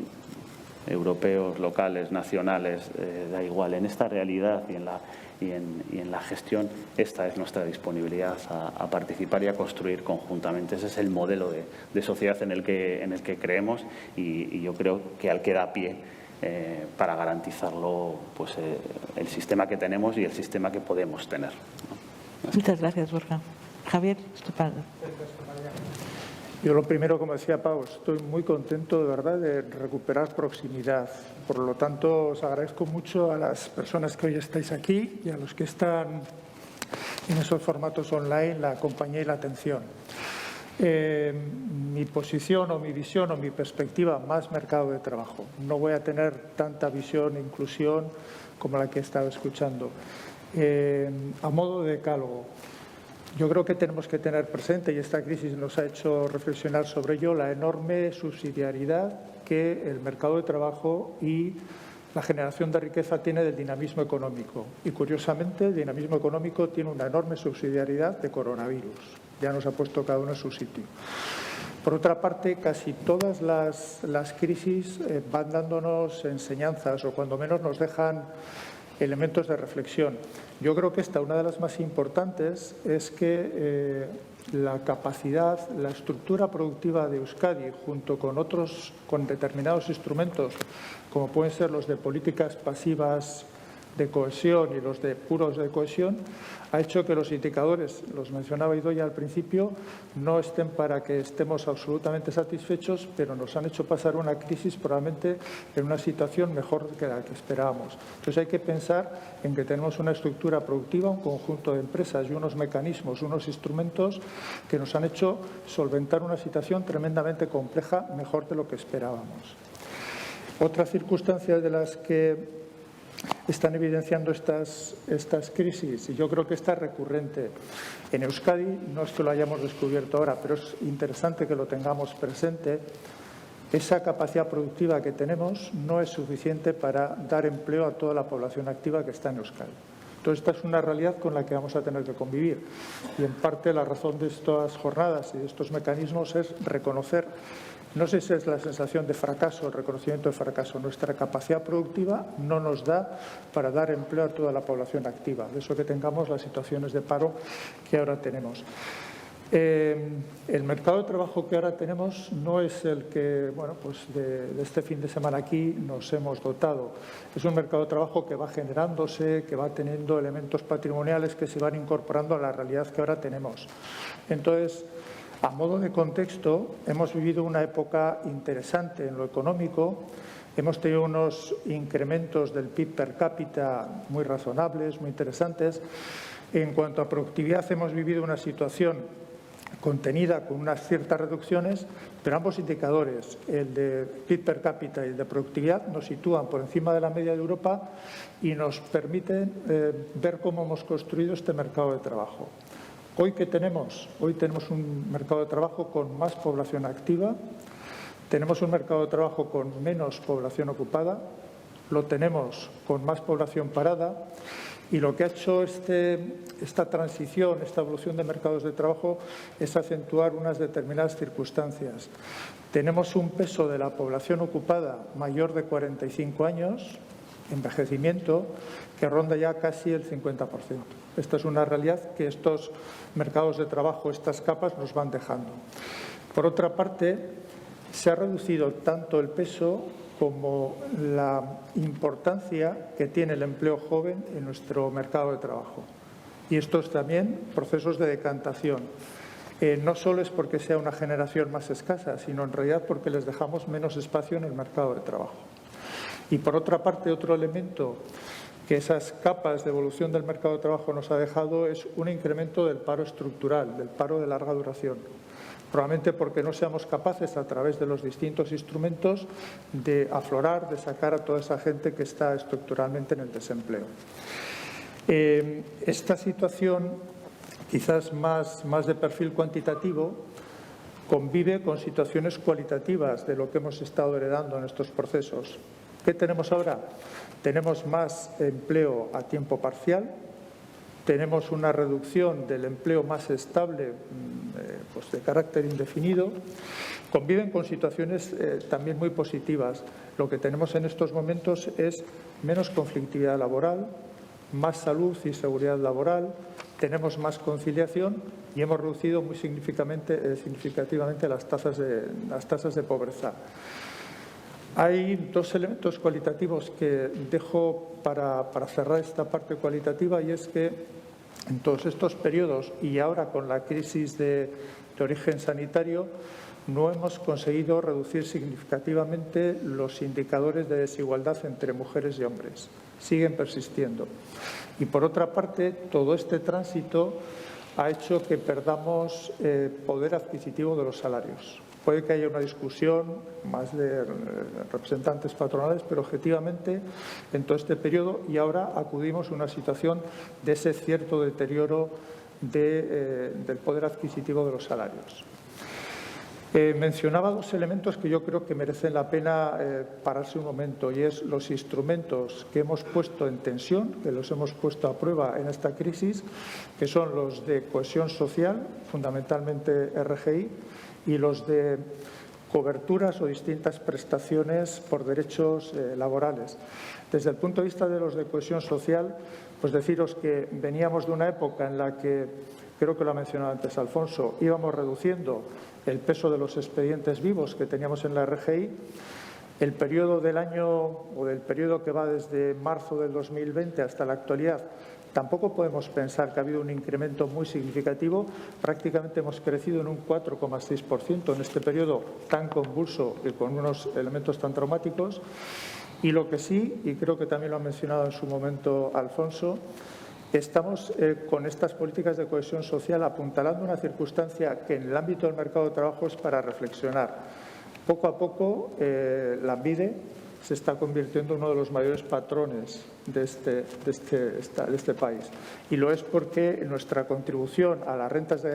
europeos, locales, nacionales, da igual, en esta realidad y en la gestión, esta es nuestra disponibilidad a participar y a construir conjuntamente. Ese es el modelo de sociedad en el que creemos y yo creo que al que da pie para garantizarlo, pues el sistema que tenemos y el sistema que podemos tener, ¿no? Muchas gracias, Borja. Javier, estupendo. Yo lo primero, como decía Pau, estoy muy contento de verdad de recuperar proximidad. Por lo tanto, os agradezco mucho a las personas que hoy estáis aquí y a los que están en esos formatos online la compañía y la atención. Mi posición o mi visión o mi perspectiva, más mercado de trabajo. No voy a tener tanta visión e inclusión como la que he estado escuchando. A modo de decálogo, yo creo que tenemos que tener presente, y esta crisis nos ha hecho reflexionar sobre ello, la enorme subsidiariedad que el mercado de trabajo y la generación de riqueza tiene del dinamismo económico. Y, curiosamente, el dinamismo económico tiene una enorme subsidiariedad de coronavirus. Ya nos ha puesto cada uno en su sitio. Por otra parte, casi todas las crisis van dándonos enseñanzas o, cuando menos, nos dejan elementos de reflexión. Yo creo que una de las más importantes es que la capacidad, la estructura productiva de Euskadi, junto con determinados instrumentos, como pueden ser los de políticas pasivas de cohesión y los de puros de cohesión, ha hecho que los indicadores, los mencionaba Idoia al principio, no estén para que estemos absolutamente satisfechos, pero nos han hecho pasar una crisis probablemente en una situación mejor que la que esperábamos. Entonces hay que pensar en que tenemos una estructura productiva, un conjunto de empresas y unos mecanismos, unos instrumentos que nos han hecho solventar una situación tremendamente compleja, mejor de lo que esperábamos. Otras circunstancias de las que están evidenciando estas crisis, y yo creo que esta es recurrente en Euskadi, no es que lo hayamos descubierto ahora, pero es interesante que lo tengamos presente. Esa capacidad productiva que tenemos no es suficiente para dar empleo a toda la población activa que está en Euskadi. Entonces, esta es una realidad con la que vamos a tener que convivir. Y, en parte, la razón de estas jornadas y de estos mecanismos es reconocer, no sé si es la sensación de fracaso, el reconocimiento de fracaso. Nuestra capacidad productiva no nos da para dar empleo a toda la población activa. De eso que tengamos las situaciones de paro que ahora tenemos. El mercado de trabajo que ahora tenemos no es el que, bueno, pues de este fin de semana aquí nos hemos dotado. Es un mercado de trabajo que va generándose, que va teniendo elementos patrimoniales que se van incorporando a la realidad que ahora tenemos. Entonces, a modo de contexto, hemos vivido una época interesante en lo económico. Hemos tenido unos incrementos del PIB per cápita muy razonables, muy interesantes. En cuanto a productividad, hemos vivido una situación contenida con unas ciertas reducciones, pero ambos indicadores, el de PIB per cápita y el de productividad, nos sitúan por encima de la media de Europa y nos permiten ver cómo hemos construido este mercado de trabajo. ¿Hoy qué tenemos? Hoy tenemos un mercado de trabajo con más población activa, tenemos un mercado de trabajo con menos población ocupada, lo tenemos con más población parada Y lo que ha hecho esta transición, esta evolución de mercados de trabajo es acentuar unas determinadas circunstancias. Tenemos un peso de la población ocupada mayor de 45 años, envejecimiento, que ronda ya casi el 50%. Esta es una realidad que estos mercados de trabajo, estas capas, nos van dejando. Por otra parte, se ha reducido tanto el peso como la importancia que tiene el empleo joven en nuestro mercado de trabajo. Y estos también procesos de decantación. No solo es porque sea una generación más escasa, sino en realidad porque les dejamos menos espacio en el mercado de trabajo. Y por otra parte, otro elemento que esas capas de evolución del mercado de trabajo nos ha dejado es un incremento del paro estructural, del paro de larga duración. Probablemente porque no seamos capaces, a través de los distintos instrumentos, de aflorar, de sacar a toda esa gente que está estructuralmente en el desempleo. Esta situación, quizás más de perfil cuantitativo, convive con situaciones cualitativas de lo que hemos estado heredando en estos procesos. ¿Qué tenemos ahora? Tenemos más empleo a tiempo parcial, tenemos una reducción del empleo más estable, pues de carácter indefinido. Conviven con situaciones también muy positivas. Lo que tenemos en estos momentos es menos conflictividad laboral, más salud y seguridad laboral, tenemos más conciliación y hemos reducido muy significativamente las tasas de pobreza. Hay dos elementos cualitativos que dejo para cerrar esta parte cualitativa, y es que en todos estos periodos y ahora con la crisis de origen sanitario no hemos conseguido reducir significativamente los indicadores de desigualdad entre mujeres y hombres. Siguen persistiendo. Y por otra parte, todo este tránsito ha hecho que perdamos poder adquisitivo de los salarios. Puede que haya una discusión más de representantes patronales, pero objetivamente en todo este periodo y ahora acudimos a una situación de ese cierto deterioro del poder adquisitivo de los salarios. Mencionaba dos elementos que yo creo que merecen la pena pararse un momento, y es los instrumentos que hemos puesto en tensión, que los hemos puesto a prueba en esta crisis, que son los de cohesión social, fundamentalmente RGI, y los de coberturas o distintas prestaciones por derechos laborales. Desde el punto de vista de los de cohesión social, pues deciros que veníamos de una época en la que, creo que lo ha mencionado antes Alfonso, íbamos reduciendo el peso de los expedientes vivos que teníamos en la RGI. El periodo del año o del periodo que va desde marzo del 2020 hasta la actualidad, tampoco podemos pensar que ha habido un incremento muy significativo. Prácticamente hemos crecido en un 4,6% en este periodo tan convulso y con unos elementos tan traumáticos. Y lo que sí, y creo que también lo ha mencionado en su momento Alfonso, estamos con estas políticas de cohesión social apuntalando una circunstancia que en el ámbito del mercado de trabajo es para reflexionar. Poco a poco, Lanbide se está convirtiendo en uno de los mayores patrones de este país. Y lo es porque nuestra contribución a las rentas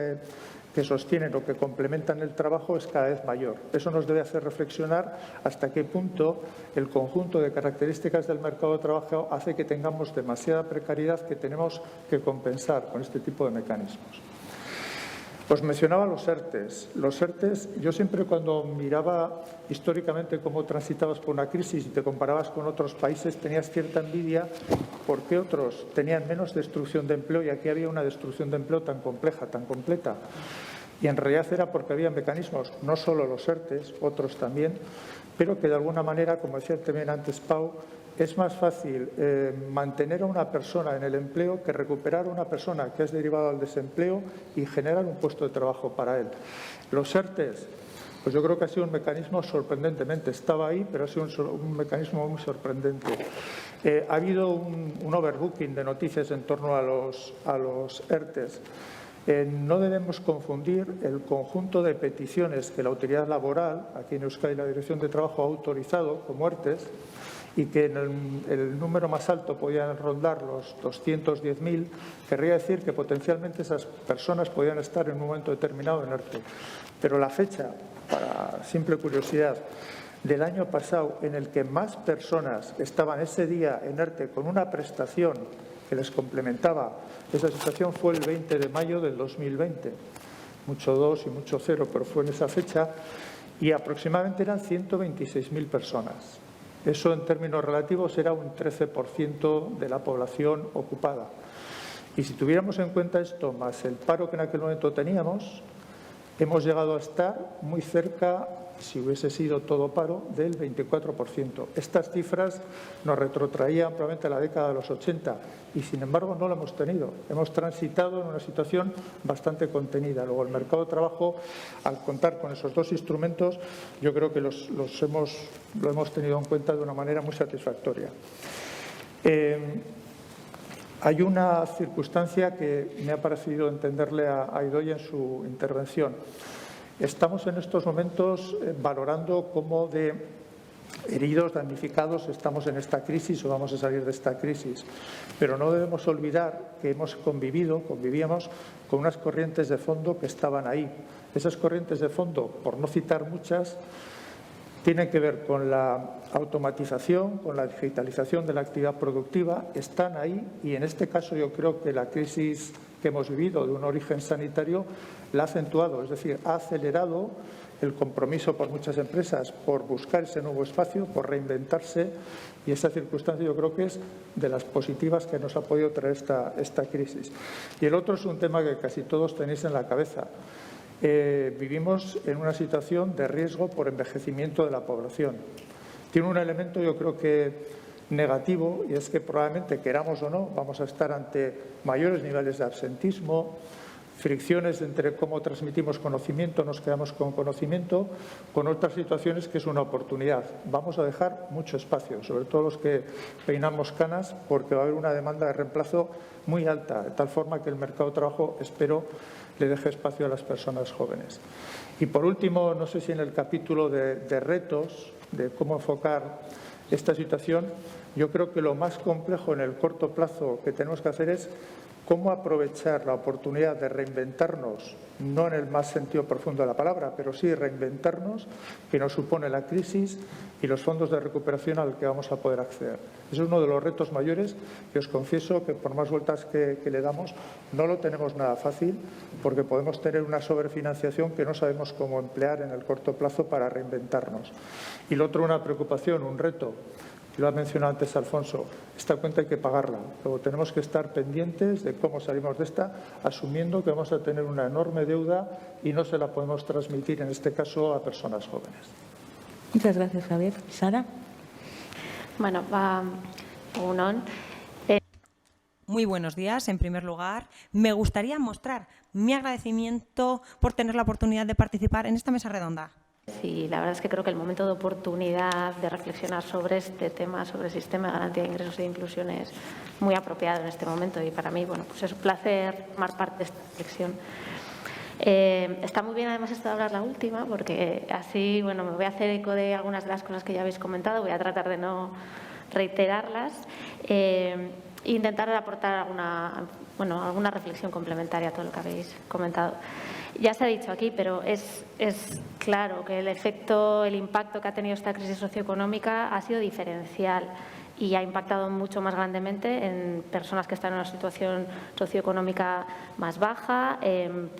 que sostienen o que complementan el trabajo es cada vez mayor. Eso nos debe hacer reflexionar hasta qué punto el conjunto de características del mercado de trabajo hace que tengamos demasiada precariedad que tenemos que compensar con este tipo de mecanismos. Os mencionaba los ERTEs. Los ERTEs, yo siempre cuando miraba históricamente cómo transitabas por una crisis y te comparabas con otros países, tenías cierta envidia porque otros tenían menos destrucción de empleo y aquí había una destrucción de empleo tan compleja, tan completa. Y en realidad era porque había mecanismos, no solo los ERTEs, otros también, pero que de alguna manera, como decía también antes Pau, es más fácil mantener a una persona en el empleo que recuperar a una persona que es derivada al desempleo y generar un puesto de trabajo para él. Los ERTEs, pues yo creo que ha sido un mecanismo sorprendentemente, estaba ahí, pero ha sido un mecanismo muy sorprendente. Ha habido un overbooking de noticias en torno a los ERTEs. No debemos confundir el conjunto de peticiones que la autoridad laboral, aquí en Euskadi la Dirección de Trabajo, ha autorizado como ERTEs, y que en el número más alto podían rondar los 210.000, querría decir que potencialmente esas personas podían estar en un momento determinado en ERTE. Pero la fecha, para simple curiosidad, del año pasado en el que más personas estaban ese día en ERTE con una prestación que les complementaba esa situación fue el 20 de mayo del 2020. Mucho 2 y mucho 0, pero fue en esa fecha y aproximadamente eran 126.000 personas. Eso en términos relativos era un 13% de la población ocupada. Y si tuviéramos en cuenta esto más el paro que en aquel momento teníamos, hemos llegado a estar muy cerca, si hubiese sido todo paro, del 24%. Estas cifras nos retrotraían probablemente a la década de los 80 y, sin embargo, no lo hemos tenido. Hemos transitado en una situación bastante contenida. Luego, el mercado de trabajo, al contar con esos dos instrumentos, yo creo que lo hemos tenido en cuenta de una manera muy satisfactoria. Hay una circunstancia que me ha parecido entenderle a Idoia en su intervención. Estamos en estos momentos valorando cómo de heridos, damnificados, estamos en esta crisis o vamos a salir de esta crisis. Pero no debemos olvidar que hemos convivíamos con unas corrientes de fondo que estaban ahí. Esas corrientes de fondo, por no citar muchas, tienen que ver con la automatización, con la digitalización de la actividad productiva, están ahí y en este caso yo creo que la crisis que hemos vivido de un origen sanitario la ha acentuado, es decir, ha acelerado el compromiso por muchas empresas por buscar ese nuevo espacio, por reinventarse y esa circunstancia yo creo que es de las positivas que nos ha podido traer esta crisis. Y el otro es un tema que casi todos tenéis en la cabeza. Vivimos en una situación de riesgo por envejecimiento de la población. Tiene un elemento, yo creo que negativo, y es que probablemente, queramos o no, vamos a estar ante mayores niveles de absentismo, fricciones entre cómo transmitimos conocimiento, nos quedamos con conocimiento, con otras situaciones que es una oportunidad. Vamos a dejar mucho espacio, sobre todo los que peinamos canas, porque va a haber una demanda de reemplazo muy alta, de tal forma que el mercado de trabajo, espero, le deje espacio a las personas jóvenes. Y por último, no sé si en el capítulo de retos, de cómo enfocar esta situación, yo creo que lo más complejo en el corto plazo que tenemos que hacer es cómo aprovechar la oportunidad de reinventarnos, no en el más sentido profundo de la palabra, pero sí reinventarnos, que nos supone la crisis y los fondos de recuperación al que vamos a poder acceder. Ese es uno de los retos mayores que os confieso que por más vueltas que le damos no lo tenemos nada fácil porque podemos tener una sobrefinanciación que no sabemos cómo emplear en el corto plazo para reinventarnos. Y lo otro, una preocupación, un reto. Lo ha mencionado antes Alfonso, esta cuenta hay que pagarla. Luego tenemos que estar pendientes de cómo salimos de esta, asumiendo que vamos a tener una enorme deuda y no se la podemos transmitir, en este caso, a personas jóvenes. Muchas gracias, Javier. Sara. Bueno, unón. Muy buenos días. En primer lugar, me gustaría mostrar mi agradecimiento por tener la oportunidad de participar en esta mesa redonda. Sí, la verdad es que creo que el momento de oportunidad de reflexionar sobre este tema, sobre el sistema de garantía de ingresos e inclusión es muy apropiado en este momento y para mí, bueno, pues es un placer formar parte de esta reflexión. Está muy bien además esto de hablar la última porque así, bueno, me voy a hacer eco de algunas de las cosas que ya habéis comentado, voy a tratar de no reiterarlas e intentar aportar alguna reflexión complementaria a todo lo que habéis comentado. Ya se ha dicho aquí, pero es claro que el impacto que ha tenido esta crisis socioeconómica ha sido diferencial y ha impactado mucho más grandemente en personas que están en una situación socioeconómica más baja, en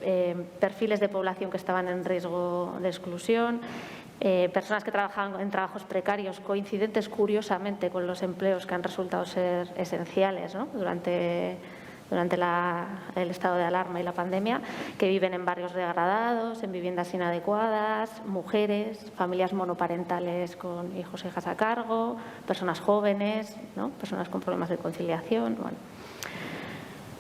perfiles de población que estaban en riesgo de exclusión, personas que trabajaban en trabajos precarios coincidentes curiosamente con los empleos que han resultado ser esenciales, ¿no? durante el estado de alarma y la pandemia, que viven en barrios degradados, en viviendas inadecuadas, mujeres, familias monoparentales con hijos e hijas a cargo, personas jóvenes, ¿no? Personas con problemas de conciliación. Bueno.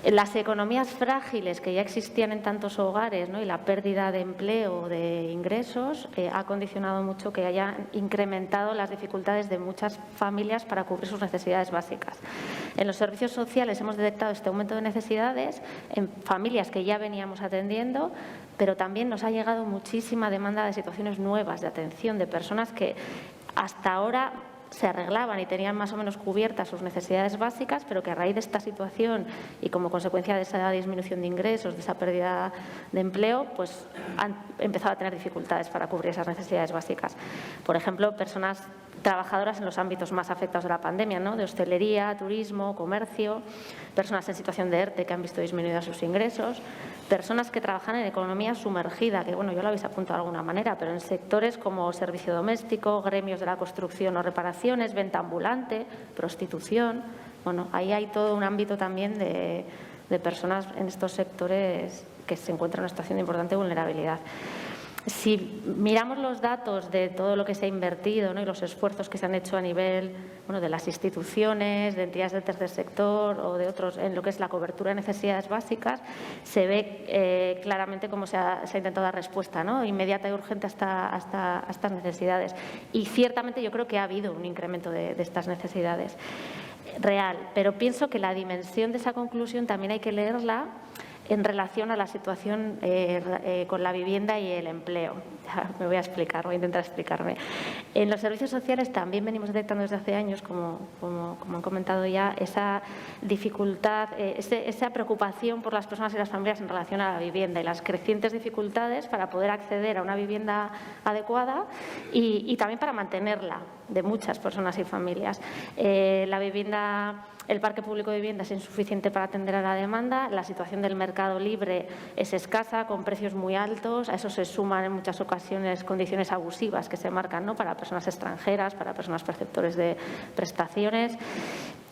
Las economías frágiles que ya existían en tantos hogares, ¿no? Y la pérdida de empleo, de ingresos, ha condicionado mucho que hayan incrementado las dificultades de muchas familias para cubrir sus necesidades básicas. En los servicios sociales hemos detectado este aumento de necesidades en familias que ya veníamos atendiendo, pero también nos ha llegado muchísima demanda de situaciones nuevas de atención de personas que hasta ahora se arreglaban y tenían más o menos cubiertas sus necesidades básicas, pero que a raíz de esta situación y como consecuencia de esa disminución de ingresos, de esa pérdida de empleo, pues han empezado a tener dificultades para cubrir esas necesidades básicas. Por ejemplo, personas trabajadoras en los ámbitos más afectados de la pandemia, ¿no? De hostelería, turismo, comercio, personas en situación de ERTE que han visto disminuidos sus ingresos, personas que trabajan en economía sumergida, que bueno, yo lo habéis apuntado de alguna manera, pero en sectores como servicio doméstico, gremios de la construcción o reparaciones, venta ambulante, prostitución. Bueno, ahí hay todo un ámbito también de personas en estos sectores que se encuentran en una situación de importante vulnerabilidad. Si miramos los datos de todo lo que se ha invertido, ¿no? Y los esfuerzos que se han hecho a nivel de las instituciones, de entidades del tercer sector o de otros en lo que es la cobertura de necesidades básicas, se ve claramente cómo se ha intentado dar respuesta, ¿no? Inmediata y urgente a estas necesidades. Y ciertamente yo creo que ha habido un incremento de estas necesidades real, pero pienso que la dimensión de esa conclusión también hay que leerla en relación a la situación con la vivienda y el empleo. Ya me voy a explicar, voy a intentar explicarme. En los servicios sociales también venimos detectando desde hace años, como han comentado ya, esa dificultad, esa preocupación por las personas y las familias en relación a la vivienda y las crecientes dificultades para poder acceder a una vivienda adecuada y también para mantenerla de muchas personas y familias. La vivienda... El parque público de vivienda es insuficiente para atender a la demanda, la situación del mercado libre es escasa, con precios muy altos, a eso se suman en muchas ocasiones condiciones abusivas que se marcan, ¿no? Para personas extranjeras, para personas perceptores de prestaciones.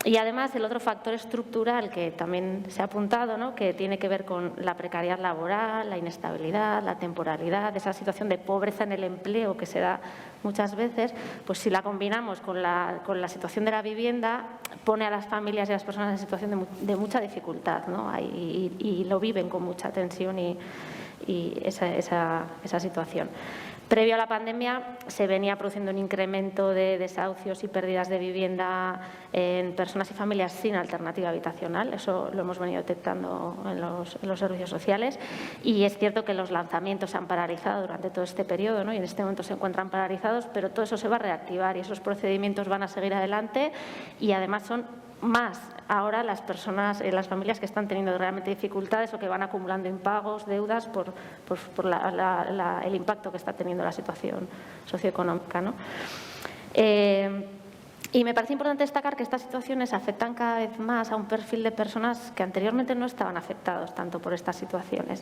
Y además el otro factor estructural que también se ha apuntado, ¿no? Que tiene que ver con la precariedad laboral, la inestabilidad, la temporalidad, esa situación de pobreza en el empleo que se da muchas veces, pues si la combinamos con la situación de la vivienda, pone a las familias y a las personas en situación de mucha dificultad, ¿no? Y lo viven con mucha tensión y esa situación. Previo a la pandemia se venía produciendo un incremento de desahucios y pérdidas de vivienda en personas y familias sin alternativa habitacional. Eso lo hemos venido detectando en los servicios sociales. Y es cierto que los lanzamientos se han paralizado durante todo este periodo, ¿no? Y en este momento se encuentran paralizados, pero todo eso se va a reactivar y esos procedimientos van a seguir adelante y además son más ahora las personas, las familias que están teniendo realmente dificultades o que van acumulando impagos, deudas por el impacto que está teniendo la situación socioeconómica, ¿no? Y me parece importante destacar que estas situaciones afectan cada vez más a un perfil de personas que anteriormente no estaban afectados tanto por estas situaciones.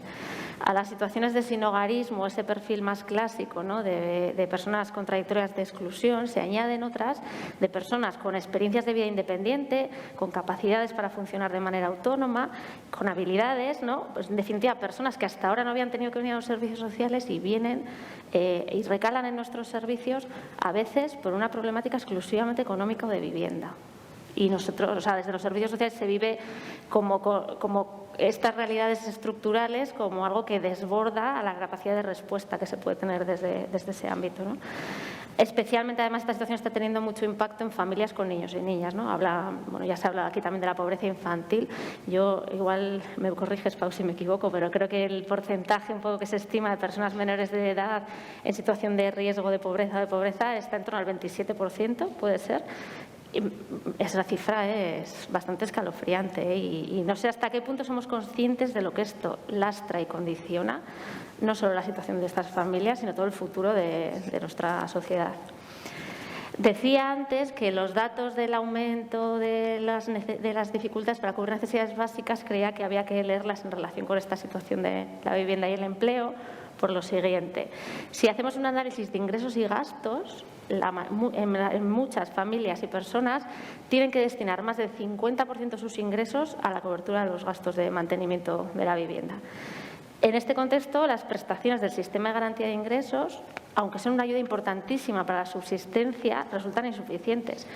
A las situaciones de sinhogarismo, ese perfil más clásico, ¿no? de personas con trayectorias de exclusión, se añaden otras de personas con experiencias de vida independiente, con capacidades para funcionar de manera autónoma, con habilidades, ¿no? Pues en definitiva, personas que hasta ahora no habían tenido que venir a los servicios sociales y vienen y recalan en nuestros servicios a veces por una problemática exclusivamente económica o de vivienda. Y nosotros, o sea, desde los servicios sociales se vive como estas realidades estructurales como algo que desborda a la capacidad de respuesta que se puede tener desde ese ámbito, ¿no? Especialmente, además, esta situación está teniendo mucho impacto en familias con niños y niñas, ¿no? Ya se ha hablado aquí también de la pobreza infantil. Yo, igual me corriges, Pau, si me equivoco, pero creo que el porcentaje un poco que se estima de personas menores de edad en situación de riesgo de pobreza está en torno al 27%, puede ser. Esa cifra es bastante escalofriante y no sé hasta qué punto somos conscientes de lo que esto lastra y condiciona no solo la situación de estas familias, sino todo el futuro de nuestra sociedad. Decía antes que los datos del aumento de las dificultades para cubrir necesidades básicas creía que había que leerlas en relación con esta situación de la vivienda y el empleo por lo siguiente. Si hacemos un análisis de ingresos y gastos, en muchas familias y personas tienen que destinar más del 50% de sus ingresos a la cobertura de los gastos de mantenimiento de la vivienda. En este contexto, las prestaciones del sistema de garantía de ingresos, aunque son una ayuda importantísima para la subsistencia, resultan insuficientes.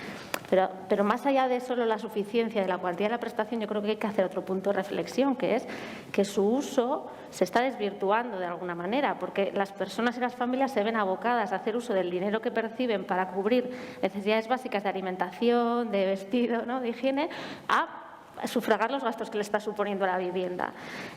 Pero más allá de solo la suficiencia de la cuantía de la prestación, yo creo que hay que hacer otro punto de reflexión, que es que su uso se está desvirtuando de alguna manera, porque las personas y las familias se ven abocadas a hacer uso del dinero que perciben para cubrir necesidades básicas de alimentación, de vestido, ¿no? De higiene, a sufragar los gastos que le está suponiendo la vivienda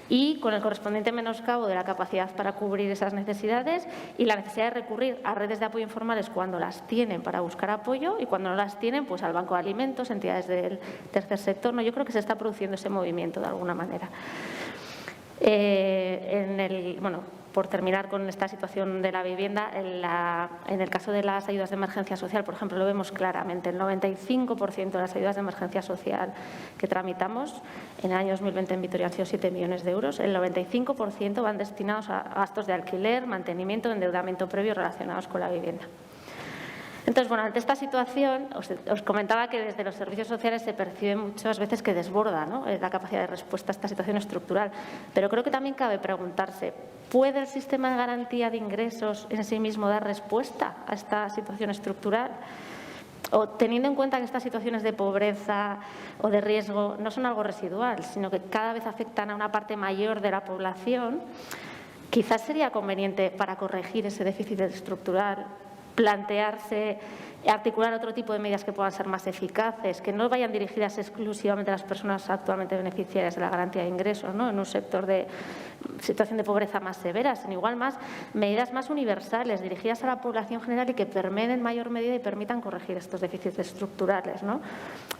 y con el correspondiente menoscabo de la capacidad para cubrir esas necesidades y la necesidad de recurrir a redes de apoyo informales cuando las tienen para buscar apoyo y cuando no las tienen, pues al Banco de Alimentos, entidades del tercer sector. ¿No? Yo creo que se está produciendo ese movimiento de alguna manera. por terminar con esta situación de la vivienda, en el caso de las ayudas de emergencia social, por ejemplo, lo vemos claramente. El 95% de las ayudas de emergencia social que tramitamos en el año 2020 en Vitoria han sido 7 millones de euros. El 95% van destinados a gastos de alquiler, mantenimiento, endeudamiento previo relacionados con la vivienda. Entonces, bueno, ante esta situación, os comentaba que desde los servicios sociales se percibe muchas veces que desborda, ¿no?, la capacidad de respuesta a esta situación estructural. Pero creo que también cabe preguntarse, ¿puede el sistema de garantía de ingresos en sí mismo dar respuesta a esta situación estructural? O teniendo en cuenta que estas situaciones de pobreza o de riesgo no son algo residual, sino que cada vez afectan a una parte mayor de la población, quizás sería conveniente, para corregir ese déficit estructural, plantearse, articular otro tipo de medidas que puedan ser más eficaces, que no vayan dirigidas exclusivamente a las personas actualmente beneficiarias de la garantía de ingresos, ¿no?, en un sector de situación de pobreza más severa, sino igual más medidas más universales, dirigidas a la población general y que permeen en mayor medida y permitan corregir estos déficits estructurales, ¿no?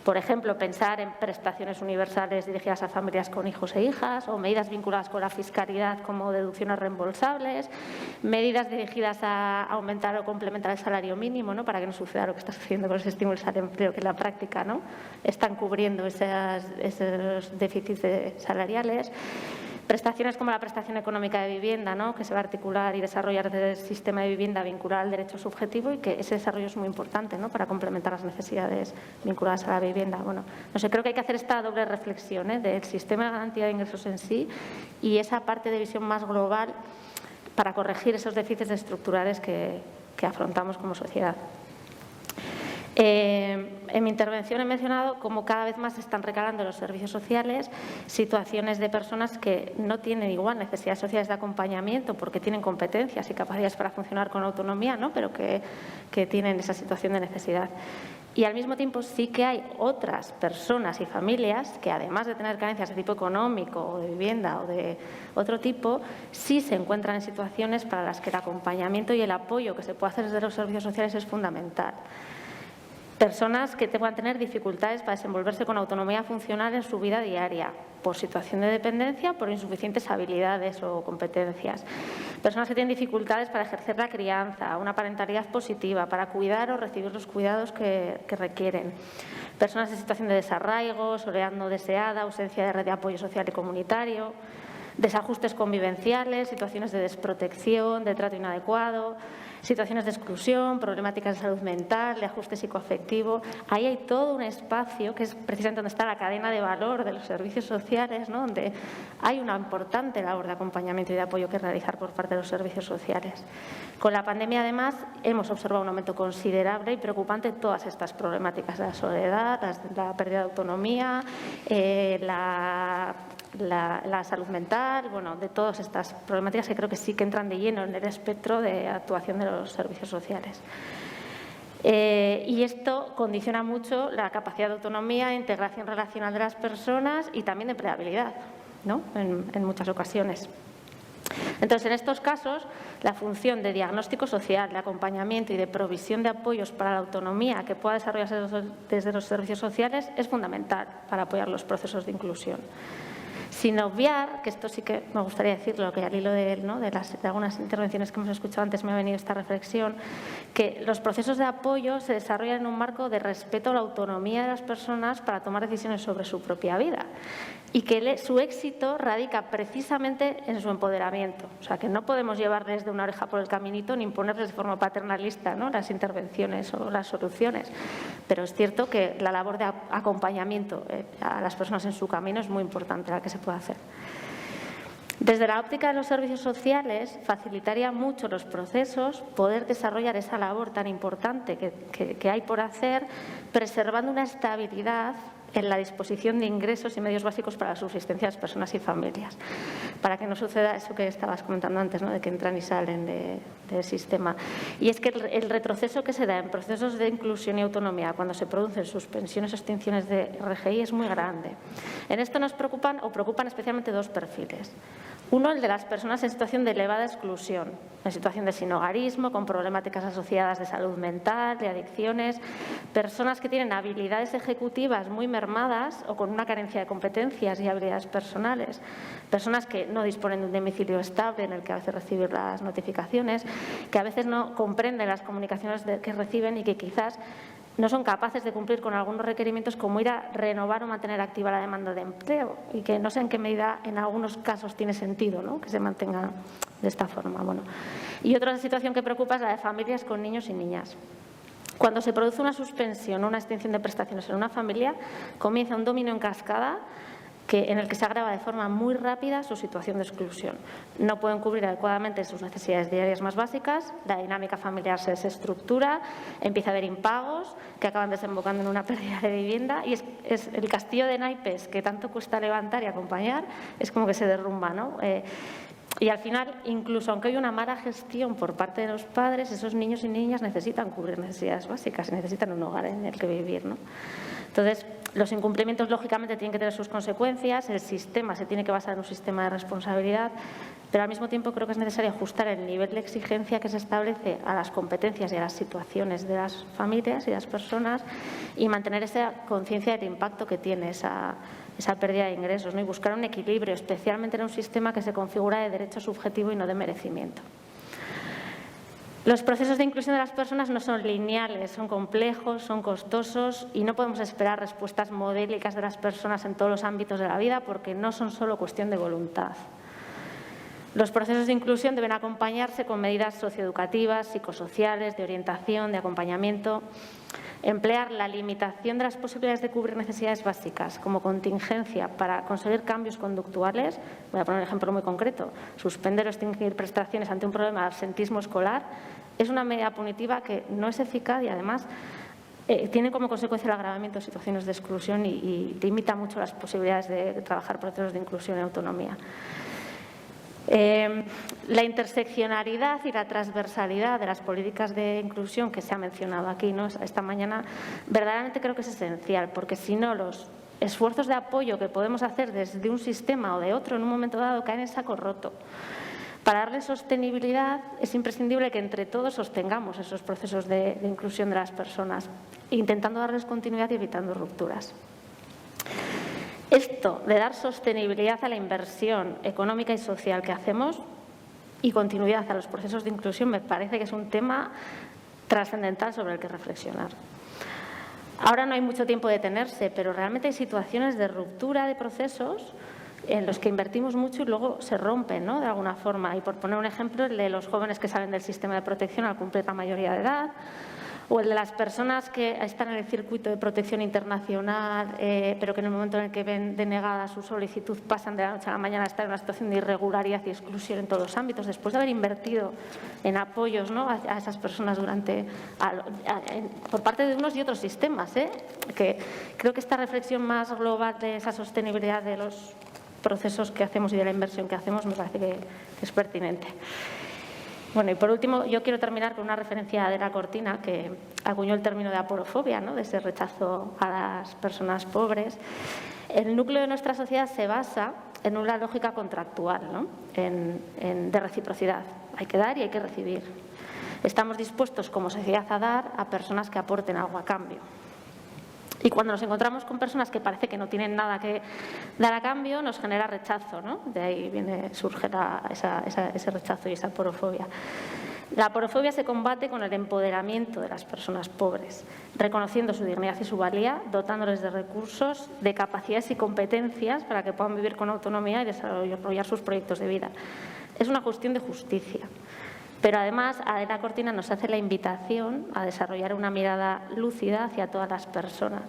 Por ejemplo, pensar en prestaciones universales dirigidas a familias con hijos e hijas, o medidas vinculadas con la fiscalidad como deducciones reembolsables, medidas dirigidas a aumentar o complementar el salario mínimo, ¿no?, para que no suceda lo que está sucediendo con los estímulos al empleo, que en la práctica, ¿no?, están cubriendo esos déficits salariales. Prestaciones como la prestación económica de vivienda, ¿no?, que se va a articular y desarrollar desde el sistema de vivienda vinculado al derecho subjetivo, y que ese desarrollo es muy importante, ¿no?, para complementar las necesidades vinculadas a la vivienda. Bueno, no sé, creo que hay que hacer esta doble reflexión, del sistema de garantía de ingresos en sí y esa parte de visión más global para corregir esos déficits estructurales que afrontamos como sociedad. En mi intervención he mencionado cómo cada vez más se están recalando en los servicios sociales situaciones de personas que no tienen igual necesidades sociales de acompañamiento porque tienen competencias y capacidades para funcionar con autonomía, ¿no?, pero que tienen esa situación de necesidad. Y al mismo tiempo sí que hay otras personas y familias que, además de tener carencias de tipo económico o de vivienda o de otro tipo, sí se encuentran en situaciones para las que el acompañamiento y el apoyo que se puede hacer desde los servicios sociales es fundamental. Personas que puedan tener dificultades para desenvolverse con autonomía funcional en su vida diaria, por situación de dependencia, por insuficientes habilidades o competencias. Personas que tienen dificultades para ejercer la crianza, una parentalidad positiva, para cuidar o recibir los cuidados que requieren. Personas en situación de desarraigo, soledad no deseada, ausencia de red de apoyo social y comunitario, desajustes convivenciales, situaciones de desprotección, de trato inadecuado, situaciones de exclusión, problemáticas de salud mental, de ajuste psicoafectivo. Ahí hay todo un espacio que es precisamente donde está la cadena de valor de los servicios sociales, ¿no?, donde hay una importante labor de acompañamiento y de apoyo que realizar por parte de los servicios sociales. Con la pandemia, además, hemos observado un aumento considerable y preocupante de todas estas problemáticas, la soledad, la pérdida de autonomía, la salud mental, bueno, de todas estas problemáticas que creo que sí que entran de lleno en el espectro de actuación de los servicios sociales. Y esto condiciona mucho la capacidad de autonomía e integración relacional de las personas y también de empleabilidad, ¿no?, en muchas ocasiones. Entonces, en estos casos, la función de diagnóstico social, de acompañamiento y de provisión de apoyos para la autonomía que pueda desarrollarse desde los servicios sociales es fundamental para apoyar los procesos de inclusión. Sin obviar, que esto sí que me gustaría decirlo, que al hilo de algunas intervenciones que hemos escuchado antes me ha venido esta reflexión, que los procesos de apoyo se desarrollan en un marco de respeto a la autonomía de las personas para tomar decisiones sobre su propia vida y que su éxito radica precisamente en su empoderamiento. O sea, que no podemos llevarles de una oreja por el caminito ni imponerles de forma paternalista, ¿no?, las intervenciones o las soluciones. Pero es cierto que la labor de acompañamiento a las personas en su camino es muy importante, la que se puede hacer. Desde la óptica de los servicios sociales, facilitaría mucho los procesos poder desarrollar esa labor tan importante que hay por hacer, preservando una estabilidad en la disposición de ingresos y medios básicos para la subsistencia de las personas y familias, para que no suceda eso que estabas comentando antes, ¿no?, de que entran y salen del sistema. Y es que el retroceso que se da en procesos de inclusión y autonomía cuando se producen suspensiones o extinciones de RGI es muy grande. En esto nos preocupan especialmente dos perfiles. Uno, el de las personas en situación de elevada exclusión, en situación de sinhogarismo, con problemáticas asociadas de salud mental, de adicciones, personas que tienen habilidades ejecutivas muy mermadas o con una carencia de competencias y habilidades personales, personas que no disponen de un domicilio estable en el que a veces reciben las notificaciones, que a veces no comprenden las comunicaciones que reciben y que quizás no son capaces de cumplir con algunos requerimientos como ir a renovar o mantener activa la demanda de empleo y que no sé en qué medida en algunos casos tiene sentido, ¿no?, que se mantenga de esta forma. Bueno. Y otra situación que preocupa es la de familias con niños y niñas. Cuando se produce una suspensión o una extinción de prestaciones en una familia, comienza un dominio en cascada en el que se agrava de forma muy rápida su situación de exclusión. No pueden cubrir adecuadamente sus necesidades diarias más básicas, la dinámica familiar se desestructura, empieza a haber impagos que acaban desembocando en una pérdida de vivienda y es el castillo de naipes que tanto cuesta levantar y acompañar, es como que se derrumba, ¿no? Y al final, incluso aunque hay una mala gestión por parte de los padres, esos niños y niñas necesitan cubrir necesidades básicas y necesitan un hogar en el que vivir, ¿no? Entonces, los incumplimientos lógicamente tienen que tener sus consecuencias, el sistema se tiene que basar en un sistema de responsabilidad, pero al mismo tiempo creo que es necesario ajustar el nivel de exigencia que se establece a las competencias y a las situaciones de las familias y las personas y mantener esa conciencia del impacto que tiene esa pérdida de ingresos, ¿no? Y buscar un equilibrio, especialmente en un sistema que se configura de derecho subjetivo y no de merecimiento. Los procesos de inclusión de las personas no son lineales, son complejos, son costosos y no podemos esperar respuestas modélicas de las personas en todos los ámbitos de la vida porque no son solo cuestión de voluntad. Los procesos de inclusión deben acompañarse con medidas socioeducativas, psicosociales, de orientación, de acompañamiento. Emplear la limitación de las posibilidades de cubrir necesidades básicas como contingencia para conseguir cambios conductuales. Voy a poner un ejemplo muy concreto. Suspender o extinguir prestaciones ante un problema de absentismo escolar es una medida punitiva que no es eficaz y además tiene como consecuencia el agravamiento de situaciones de exclusión y limita mucho las posibilidades de trabajar procesos de inclusión y autonomía. La interseccionalidad y la transversalidad de las políticas de inclusión que se ha mencionado aquí, ¿no?, esta mañana, verdaderamente creo que es esencial, porque si no los esfuerzos de apoyo que podemos hacer desde un sistema o de otro en un momento dado caen en saco roto. Para darle sostenibilidad es imprescindible que entre todos sostengamos esos procesos de inclusión de las personas, intentando darles continuidad y evitando rupturas. Esto de dar sostenibilidad a la inversión económica y social que hacemos y continuidad a los procesos de inclusión me parece que es un tema trascendental sobre el que reflexionar. Ahora no hay mucho tiempo de detenerse, pero realmente hay situaciones de ruptura de procesos en los que invertimos mucho y luego se rompen, ¿no?, de alguna forma. Y por poner un ejemplo, el de los jóvenes que salen del sistema de protección al cumplir la mayoría de edad, o el de las personas que están en el circuito de protección internacional, pero que en el momento en el que ven denegada su solicitud pasan de la noche a la mañana a estar en una situación de irregularidad y exclusión en todos los ámbitos, después de haber invertido en apoyos, ¿no?, a esas personas por parte de unos y otros sistemas. Que creo que esta reflexión más global de esa sostenibilidad de los procesos que hacemos y de la inversión que hacemos me parece que es pertinente. Bueno, y por último, yo quiero terminar con una referencia a Adela Cortina, que acuñó el término de aporofobia, ¿no?, de ese rechazo a las personas pobres. El núcleo de nuestra sociedad se basa en una lógica contractual, ¿no?, de reciprocidad. Hay que dar y hay que recibir. Estamos dispuestos como sociedad a dar a personas que aporten algo a cambio. Y cuando nos encontramos con personas que parece que no tienen nada que dar a cambio, nos genera rechazo, ¿no? De ahí surge ese rechazo y esa aporofobia. La aporofobia se combate con el empoderamiento de las personas pobres, reconociendo su dignidad y su valía, dotándoles de recursos, de capacidades y competencias para que puedan vivir con autonomía y desarrollar sus proyectos de vida. Es una cuestión de justicia. Pero además, Adela Cortina nos hace la invitación a desarrollar una mirada lúcida hacia todas las personas,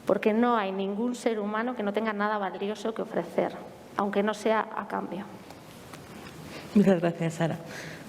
porque no hay ningún ser humano que no tenga nada valioso que ofrecer, aunque no sea a cambio. Muchas gracias, Sara.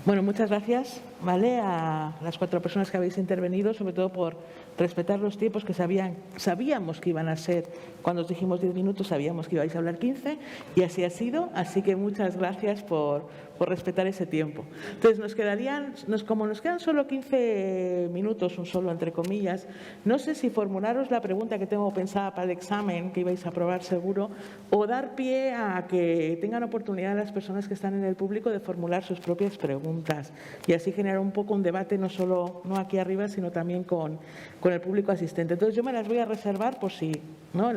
Bueno, muchas gracias, ¿vale?, a las 4 personas que habéis intervenido, sobre todo por respetar los tiempos que sabíamos que iban a ser. Cuando os dijimos 10 minutos, sabíamos que ibais a hablar 15 y así ha sido. Así que muchas gracias por respetar ese tiempo. Entonces, como nos quedan solo 15 minutos, un solo entre comillas, no sé si formularos la pregunta que tengo pensada para el examen, que ibais a aprobar seguro, o dar pie a que tengan oportunidad las personas que están en el público de formular sus propias preguntas y así generar generar un poco un debate, no solo aquí arriba, sino también con el público asistente. Entonces, yo me las voy a reservar por si no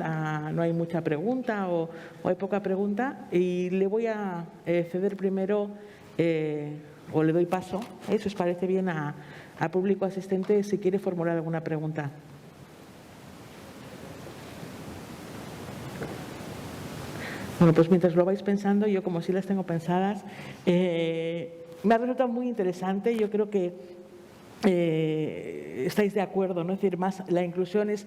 hay mucha pregunta o hay poca pregunta, y le voy a ceder primero, o le doy paso, si os parece bien, al público asistente si quiere formular alguna pregunta. Bueno, pues mientras lo vais pensando, yo como sí las tengo pensadas, me ha resultado muy interesante. Yo creo que estáis de acuerdo, ¿no? Es decir, la inclusión es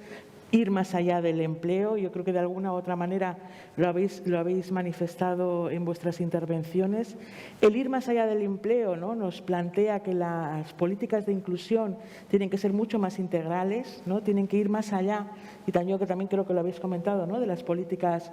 ir más allá del empleo. Yo creo que de alguna u otra manera lo habéis manifestado en vuestras intervenciones. El ir más allá del empleo, ¿no?, nos plantea que las políticas de inclusión tienen que ser mucho más integrales, ¿no?, tienen que ir más allá, y yo también creo que lo habéis comentado, ¿no?, de las políticas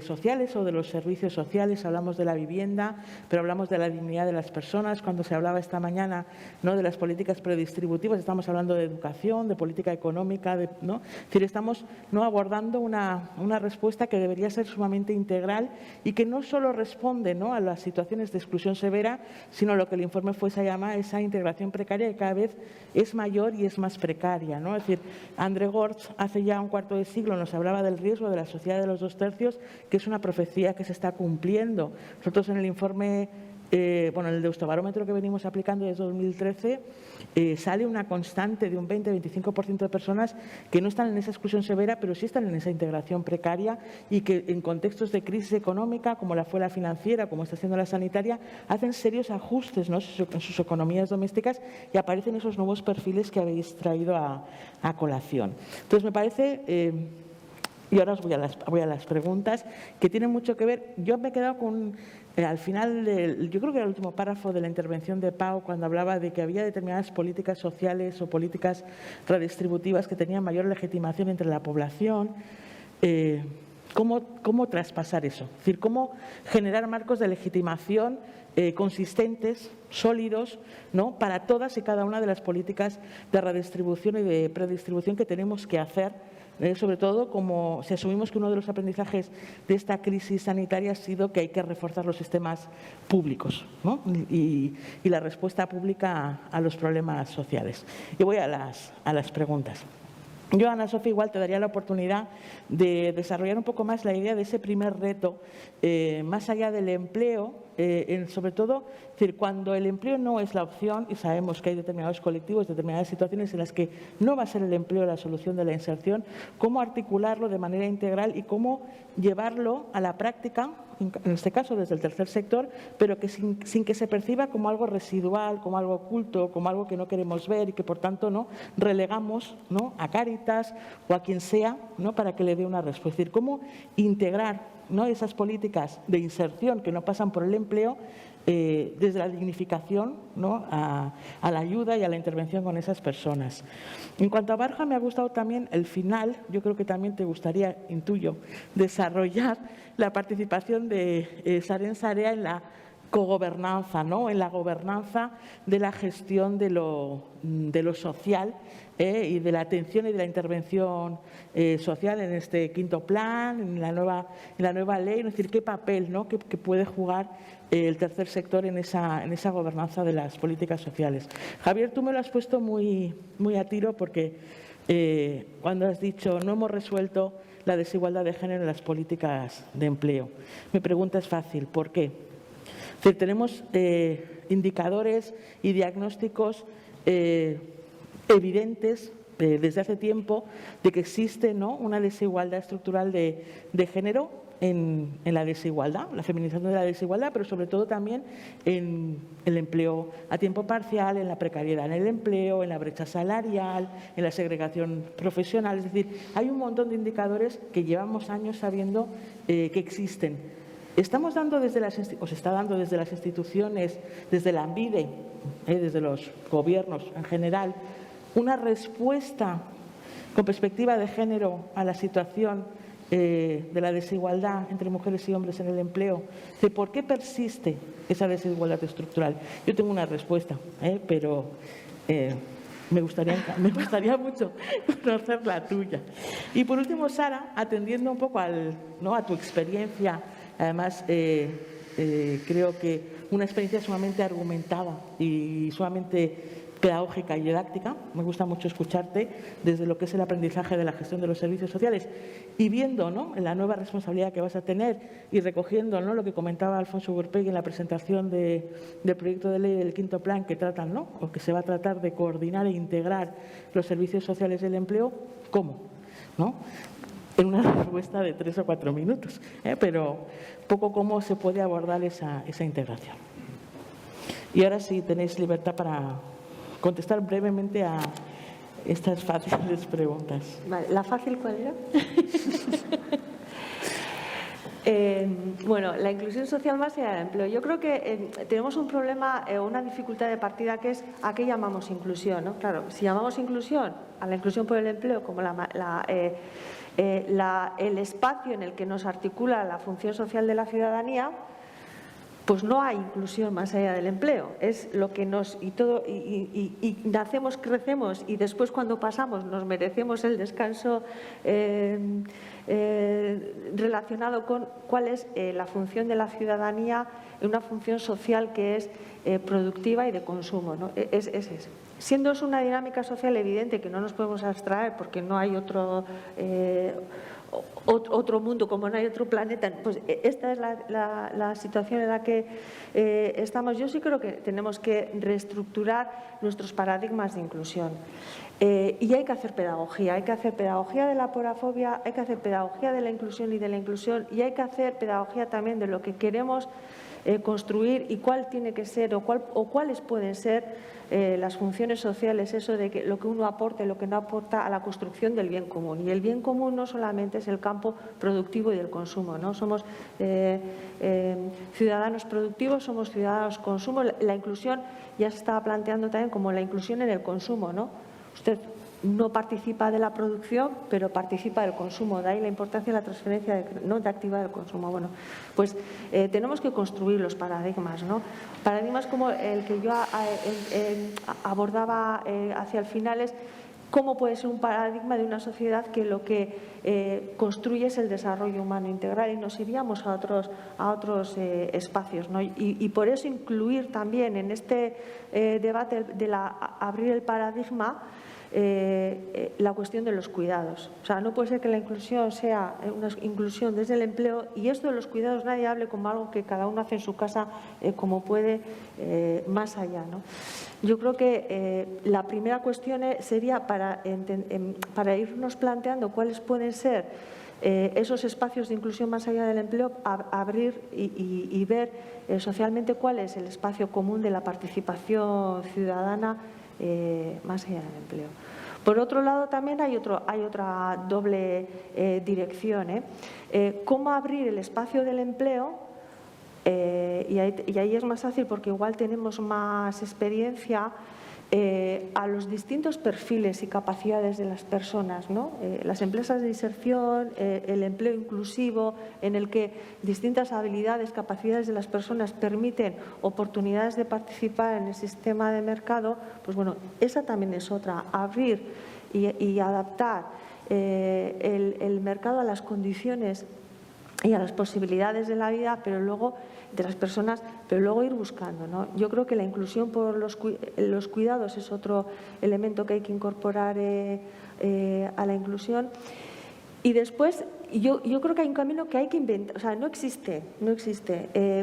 sociales o de los servicios sociales. Hablamos de la vivienda, pero hablamos de la dignidad de las personas. Cuando se hablaba esta mañana, ¿no?, de las políticas predistributivas, estamos hablando de educación, de política económica, ¿no? Es decir, estamos abordando una respuesta que debería ser sumamente integral y que no solo responde, ¿no?, a las situaciones de exclusión severa, sino lo que el informe fuese a llamar esa integración precaria, que cada vez es mayor y es más precaria, ¿no? Es decir, André Gortz hace ya un cuarto de siglo nos hablaba del riesgo de la sociedad de los 2/3, que es una profecía que se está cumpliendo. Nosotros en el informe, el Deustobarómetro que venimos aplicando desde 2013, sale una constante de un 20-25% de personas que no están en esa exclusión severa, pero sí están en esa integración precaria, y que en contextos de crisis económica, como fue la financiera, como está haciendo la sanitaria, hacen serios ajustes, ¿no?, en sus economías domésticas, y aparecen esos nuevos perfiles que habéis traído a colación. Entonces, me parece... y ahora os voy a las preguntas, que tienen mucho que ver. Yo me he quedado con, al final, yo creo que era el último párrafo de la intervención de Pau, cuando hablaba de que había determinadas políticas sociales o políticas redistributivas que tenían mayor legitimación entre la población. ¿Cómo traspasar eso? Es decir, ¿cómo generar marcos de legitimación consistentes, sólidos, ¿no?, para todas y cada una de las políticas de redistribución y de predistribución que tenemos que hacer? Sobre todo, como si asumimos que uno de los aprendizajes de esta crisis sanitaria ha sido que hay que reforzar los sistemas públicos, ¿no?, y la respuesta pública a los problemas sociales. Y voy a las preguntas. Yo, Ana Sofía, igual te daría la oportunidad de desarrollar un poco más la idea de ese primer reto, más allá del empleo, sobre todo, es decir, cuando el empleo no es la opción, y sabemos que hay determinados colectivos, determinadas situaciones en las que no va a ser el empleo la solución de la inserción, cómo articularlo de manera integral y cómo llevarlo a la práctica, en este caso desde el tercer sector, pero que sin que se perciba como algo residual, como algo oculto, como algo que no queremos ver y que, por tanto, no relegamos, ¿no?, a Cáritas o a quien sea, ¿no?, para que le dé una respuesta. Es decir, cómo integrar, ¿no?, esas políticas de inserción que no pasan por el empleo, desde la dignificación, ¿no?, a la ayuda y a la intervención con esas personas. En cuanto a Borja, me ha gustado también el final. Yo creo que también te gustaría, intuyo, desarrollar la participación de Saren Sarea en la cogobernanza, ¿no?, en la gobernanza de la gestión de lo social, y de la atención y de la intervención social en este quinto plan, en la nueva ley. Es decir, qué papel, ¿no?, que puede jugar el tercer sector en esa gobernanza de las políticas sociales. Javier, tú me lo has puesto muy, muy a tiro, porque cuando has dicho no hemos resuelto la desigualdad de género en las políticas de empleo. Mi pregunta es fácil, ¿por qué? Es decir, tenemos indicadores y diagnósticos evidentes desde hace tiempo de que existe, ¿no?, una desigualdad estructural de género en la desigualdad, la feminización de la desigualdad, pero sobre todo también en el empleo a tiempo parcial, en la precariedad en el empleo, en la brecha salarial, en la segregación profesional. Es decir, hay un montón de indicadores que llevamos años sabiendo que existen. Estamos dando se está dando desde las instituciones, desde la ANVIDE, desde los gobiernos en general, una respuesta con perspectiva de género a la situación de la desigualdad entre mujeres y hombres en el empleo, de por qué persiste esa desigualdad estructural. Yo tengo una respuesta, pero me gustaría mucho conocer la tuya. Y por último, Sara, atendiendo un poco a tu experiencia, además creo que una experiencia sumamente argumentada y sumamente pedagógica y didáctica. Me gusta mucho escucharte desde lo que es el aprendizaje de la gestión de los servicios sociales y viendo, ¿no?, la nueva responsabilidad que vas a tener y recogiendo, ¿no?, lo que comentaba Alfonso Gurpegui en la presentación del proyecto de ley del quinto plan que tratan, ¿no?, o que se va a tratar de coordinar e integrar los servicios sociales del empleo. ¿Cómo? ¿No? En una respuesta de 3 o 4 minutos, pero poco cómo se puede abordar esa integración. Y ahora sí tenéis libertad para contestar brevemente a estas fáciles preguntas. Vale, ¿la fácil cuál era? Bueno, la inclusión social más allá del empleo. Yo creo que tenemos un problema o una dificultad de partida que es a qué llamamos inclusión, ¿no? Claro, si llamamos inclusión a la inclusión por el empleo como el espacio en el que nos articula la función social de la ciudadanía, pues no hay inclusión más allá del empleo. Es lo que nos y nacemos, crecemos y después cuando pasamos nos merecemos el descanso relacionado con cuál es la función de la ciudadanía en una función social que es productiva y de consumo, ¿no? Es eso. Siendo eso una dinámica social evidente que no nos podemos abstraer porque no hay otro mundo, como no hay otro planeta, pues esta es la situación en la que estamos. Yo sí creo que tenemos que reestructurar nuestros paradigmas de inclusión y hay que hacer pedagogía de la aporafobia, hay que hacer pedagogía de la inclusión y de la inclusión y hay que hacer pedagogía también de lo que queremos construir y cuál tiene que ser o cuáles pueden ser las funciones sociales, eso de que lo que uno aporta y lo que no aporta a la construcción del bien común. Y el bien común no solamente es el campo productivo y del consumo, ¿no? Somos ciudadanos productivos, somos ciudadanos consumo. La inclusión ya se estaba planteando también como la inclusión en el consumo, ¿no? Usted no participa de la producción, pero participa del consumo. De ahí la importancia de la transferencia de actividad del consumo. Bueno, pues tenemos que construir los paradigmas, ¿no? Paradigmas como el que yo abordaba hacia el final es cómo puede ser un paradigma de una sociedad que lo que construye es el desarrollo humano integral y nos iríamos a otros espacios, ¿no? Y por eso incluir también en este debate de abrir el paradigma la cuestión de los cuidados. O sea, no puede ser que la inclusión sea una inclusión desde el empleo y esto de los cuidados nadie hable como algo que cada uno hace en su casa como puede, más allá, ¿no? Yo creo que la primera cuestión sería para irnos planteando cuáles pueden ser esos espacios de inclusión más allá del empleo, abrir y ver socialmente cuál es el espacio común de la participación ciudadana más allá del empleo. Por otro lado, también hay otra doble dirección, cómo abrir el espacio del empleo, y ahí es más fácil porque igual tenemos más experiencia a los distintos perfiles y capacidades de las personas, ¿no? Las empresas de inserción, el empleo inclusivo, en el que distintas habilidades, capacidades de las personas permiten oportunidades de participar en el sistema de mercado, pues bueno, esa también es otra, abrir y adaptar el mercado a las condiciones y a las posibilidades de la vida, pero luego de las personas, pero luego ir buscando, ¿no? Yo creo que la inclusión por los cuidados es otro elemento que hay que incorporar a la inclusión. Y después, yo creo que hay un camino que hay que inventar, o sea, no existe.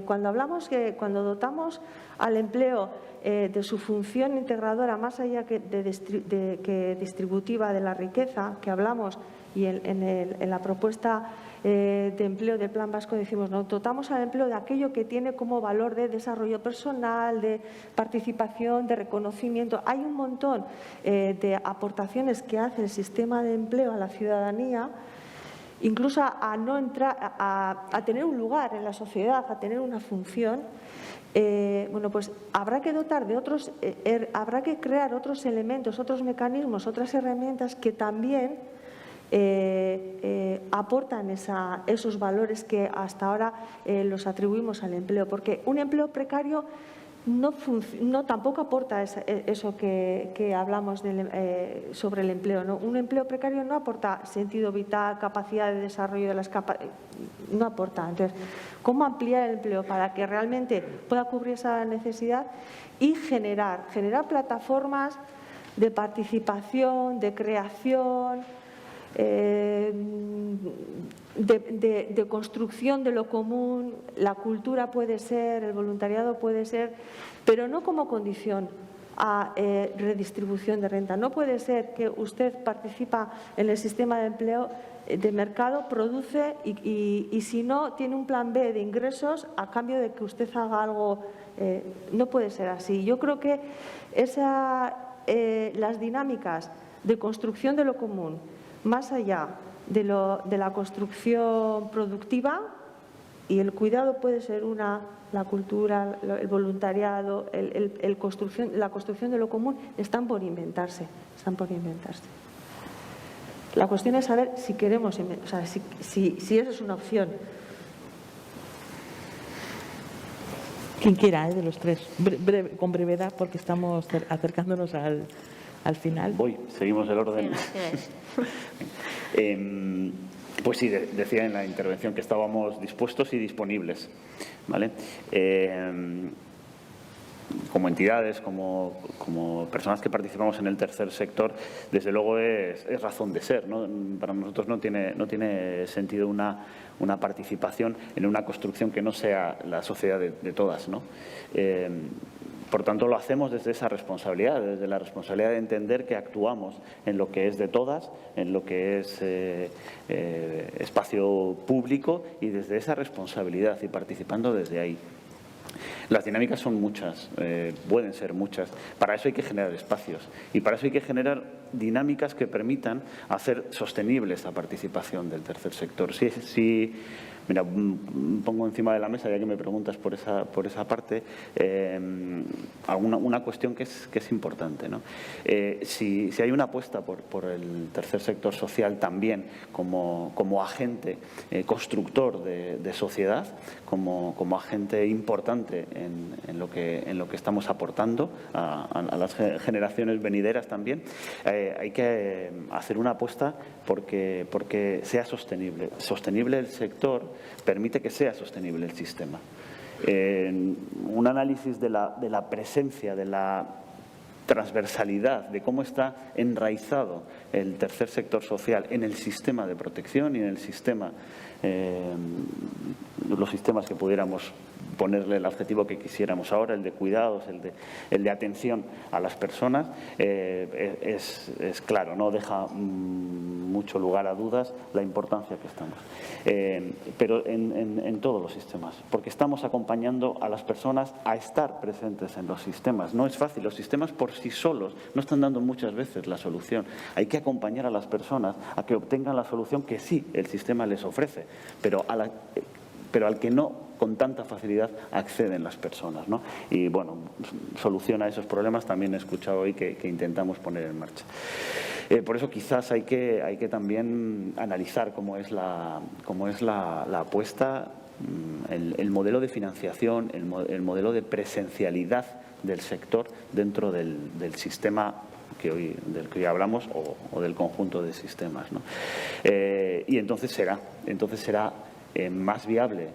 Cuando dotamos al empleo de su función integradora, más allá que distributiva de la riqueza, que hablamos, y en la propuesta de empleo del Plan Vasco decimos, no, dotamos al empleo de aquello que tiene como valor de desarrollo personal, de participación, de reconocimiento. Hay un montón de aportaciones que hace el sistema de empleo a la ciudadanía, incluso a tener un lugar en la sociedad, a tener una función. Bueno, pues habrá que dotar de otros, habrá que crear otros elementos, otros mecanismos, otras herramientas que también aportan esos valores que hasta ahora los atribuimos al empleo, porque un empleo precario tampoco aporta eso que hablamos sobre el empleo, ¿no? Un empleo precario no aporta sentido vital, capacidad de desarrollo de las capacidades, no aporta. Entonces, ¿cómo ampliar el empleo para que realmente pueda cubrir esa necesidad y generar plataformas de participación, de creación, de construcción de lo común? La cultura puede ser, el voluntariado puede ser, pero no como condición a redistribución de renta. No puede ser que usted participa en el sistema de empleo de mercado, produce y si no, tiene un plan B de ingresos a cambio de que usted haga algo. No puede ser así. Yo creo que las dinámicas de construcción de lo común, más allá de la construcción productiva, y el cuidado puede ser la cultura, el voluntariado, la construcción de lo común, están por inventarse. La cuestión es saber si queremos, o sea, si eso es una opción. Quien quiera, de los tres, con brevedad, porque estamos acercándonos al final. Seguimos el orden. Pues sí, decía en la intervención que estábamos dispuestos y disponibles, ¿vale? Como entidades, como personas que participamos en el tercer sector, desde luego es razón de ser, ¿no? Para nosotros no tiene sentido una participación en una construcción que no sea la sociedad de todas, ¿no? Por tanto, lo hacemos desde esa responsabilidad, desde la responsabilidad de entender que actuamos en lo que es de todas, en lo que es espacio público, y desde esa responsabilidad y participando desde ahí. Las dinámicas son muchas, pueden ser muchas. Para eso hay que generar espacios y para eso hay que generar dinámicas que permitan hacer sostenible esa participación del tercer sector. Mira, pongo encima de la mesa, ya que me preguntas por esa parte, una cuestión que es importante, ¿no? Si hay una apuesta por el tercer sector social también como agente constructor de sociedad, como agente importante en lo que estamos aportando a las generaciones venideras también, hay que hacer una apuesta porque sea sostenible. Sostenible el sector permite que sea sostenible el sistema. Un análisis de la presencia, de la transversalidad, de cómo está enraizado el tercer sector social en el sistema de protección y en el sistema, los sistemas que pudiéramos ponerle el adjetivo que quisiéramos ahora, el de cuidados, el de atención a las personas, es claro, no deja mucho lugar a dudas la importancia que estamos. Pero en todos los sistemas, porque estamos acompañando a las personas a estar presentes en los sistemas. No es fácil, los sistemas por sí solos no están dando muchas veces la solución. Hay que acompañar a las personas a que obtengan la solución que sí el sistema les ofrece, pero al que no con tanta facilidad acceden las personas, ¿no? Y bueno, solución a esos problemas también he escuchado hoy que intentamos poner en marcha. Por eso quizás hay que también analizar cómo es la apuesta, el modelo de financiación, el modelo de presencialidad del sector dentro del sistema del que hoy hablamos o del conjunto de sistemas, ¿no? Y entonces será más viable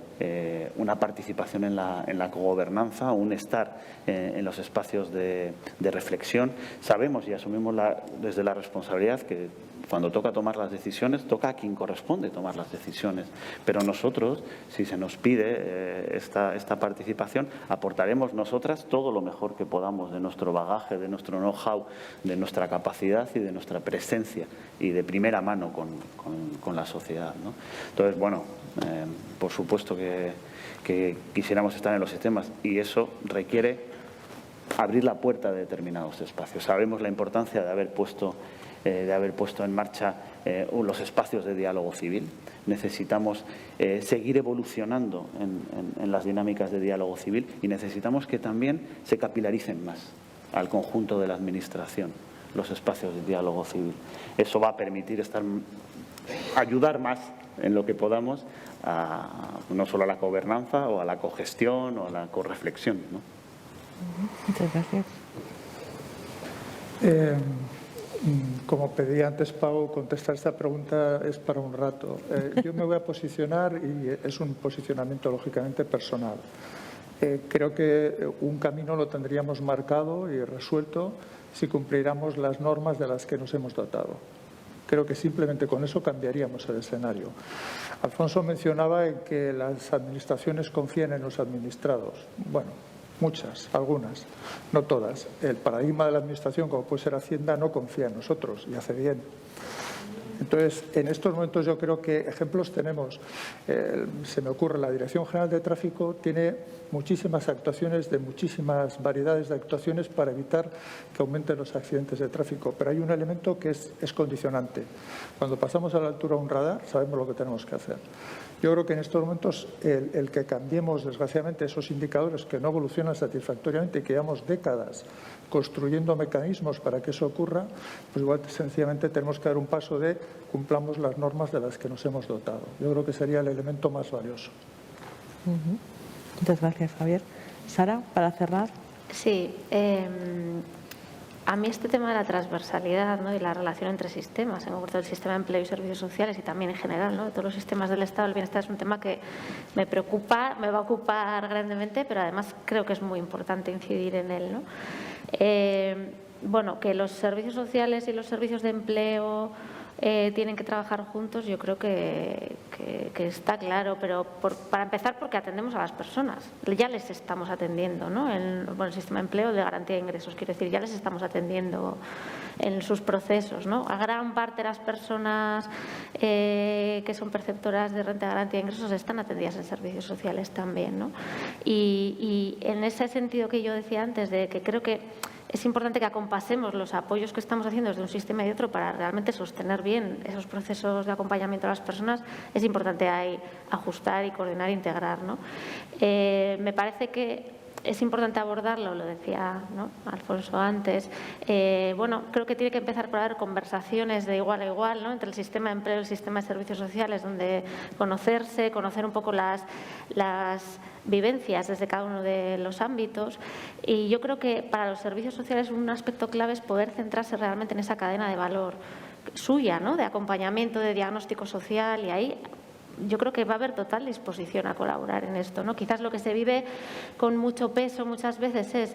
una participación en la cogobernanza, un estar en los espacios de reflexión. Sabemos y asumimos desde la responsabilidad que cuando toca tomar las decisiones, toca a quien corresponde tomar las decisiones. Pero nosotros, si se nos pide esta participación, aportaremos nosotras todo lo mejor que podamos de nuestro bagaje, de nuestro know-how, de nuestra capacidad y de nuestra presencia y de primera mano con la sociedad, ¿no? Entonces, bueno, por supuesto que quisiéramos estar en los sistemas y eso requiere abrir la puerta de determinados espacios. Sabemos la importancia de haber puesto en marcha los espacios de diálogo civil. Necesitamos seguir evolucionando en las dinámicas de diálogo civil y necesitamos que también se capilaricen más al conjunto de la Administración los espacios de diálogo civil. Eso va a permitir ayudar más en lo que podamos no solo a la gobernanza o a la cogestión o a la correflexión, ¿no? Muchas gracias. Como pedí antes, Pau, contestar esta pregunta es para un rato. Yo me voy a posicionar y es un posicionamiento lógicamente personal. Creo que un camino lo tendríamos marcado y resuelto si cumpliéramos las normas de las que nos hemos dotado. Creo que simplemente con eso cambiaríamos el escenario. Alfonso mencionaba en que las administraciones confían en los administrados. Bueno, muchas, algunas, no todas. El paradigma de la administración, como puede ser Hacienda, no confía en nosotros y hace bien. Entonces, en estos momentos yo creo que ejemplos tenemos. Se me ocurre, la Dirección General de Tráfico tiene muchísimas actuaciones, de muchísimas variedades de actuaciones para evitar que aumenten los accidentes de tráfico. Pero hay un elemento que es condicionante. Cuando pasamos a la altura de un radar, sabemos lo que tenemos que hacer. Yo creo que en estos momentos el que cambiemos, desgraciadamente, esos indicadores que no evolucionan satisfactoriamente y que llevamos décadas construyendo mecanismos para que eso ocurra, pues igual sencillamente tenemos que dar un paso de cumplamos las normas de las que nos hemos dotado. Yo creo que sería el elemento más valioso. Muchas gracias, Javier. Sara, para cerrar. Sí, a mí este tema de la transversalidad, ¿no?, y la relación entre sistemas, en concreto el sistema de empleo y servicios sociales y también en general, ¿no?, de todos los sistemas del Estado del bienestar, es un tema que me preocupa, me va a ocupar grandemente, pero además creo que es muy importante incidir en él, ¿no? Bueno, que los servicios sociales y los servicios de empleo tienen que trabajar juntos, yo creo que está claro, pero para empezar porque atendemos a las personas, ya les estamos atendiendo, ¿no? En el sistema de empleo de garantía de ingresos, quiero decir, ya les estamos atendiendo en sus procesos, ¿no? A gran parte de las personas que son perceptoras de renta de garantía de ingresos están atendidas en servicios sociales también, ¿no? Y en ese sentido que yo decía antes, de que creo que es importante que acompasemos los apoyos que estamos haciendo desde un sistema y otro para realmente sostener bien esos procesos de acompañamiento a las personas. Es importante ahí ajustar y coordinar e integrar, ¿no? Me parece que es importante abordarlo, lo decía, ¿no?, Alfonso antes. Bueno, creo que tiene que empezar por haber conversaciones de igual a igual, ¿no?, entre el sistema de empleo y el sistema de servicios sociales, donde conocer un poco las vivencias desde cada uno de los ámbitos. Y yo creo que para los servicios sociales un aspecto clave es poder centrarse realmente en esa cadena de valor suya, ¿no?, de acompañamiento, de diagnóstico social, y ahí yo creo que va a haber total disposición a colaborar en esto, ¿no? Quizás lo que se vive con mucho peso muchas veces es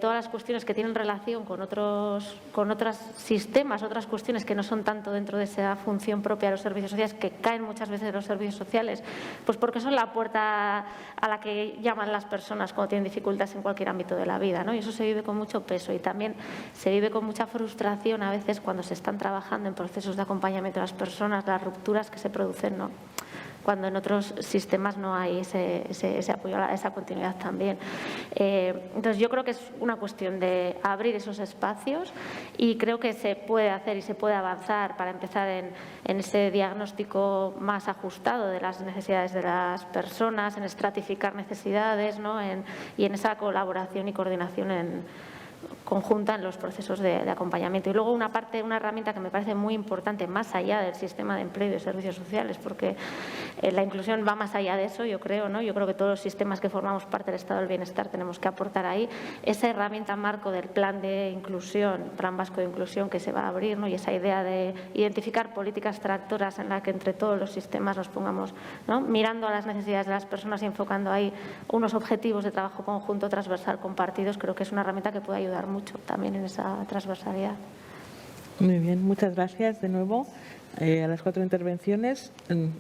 todas las cuestiones que tienen relación con otros sistemas, otras cuestiones que no son tanto dentro de esa función propia de los servicios sociales, que caen muchas veces de los servicios sociales, pues porque son la puerta a la que llaman las personas cuando tienen dificultades en cualquier ámbito de la vida, ¿no? Y eso se vive con mucho peso, y también se vive con mucha frustración a veces cuando se están trabajando en procesos de acompañamiento de las personas, las rupturas que se producen, ¿no?, cuando en otros sistemas no hay ese apoyo a esa continuidad también. Entonces, yo creo que es una cuestión de abrir esos espacios, y creo que se puede hacer y se puede avanzar para empezar en ese diagnóstico más ajustado de las necesidades de las personas, en estratificar necesidades, ¿no?, y en esa colaboración y coordinación conjunta en los procesos de acompañamiento. Y luego una herramienta que me parece muy importante, más allá del sistema de empleo y de servicios sociales, porque la inclusión va más allá de eso, yo creo, ¿no? Yo creo que todos los sistemas que formamos parte del Estado del Bienestar tenemos que aportar ahí esa herramienta marco del plan de inclusión, plan vasco de inclusión que se va a abrir, ¿no?, y esa idea de identificar políticas tractoras en la que entre todos los sistemas nos pongamos, ¿no?, mirando a las necesidades de las personas y enfocando ahí unos objetivos de trabajo conjunto, transversal, compartidos. Creo que es una herramienta que puede ayudar mucho también en esa transversalidad. Muy bien, muchas gracias de nuevo a las 4 intervenciones.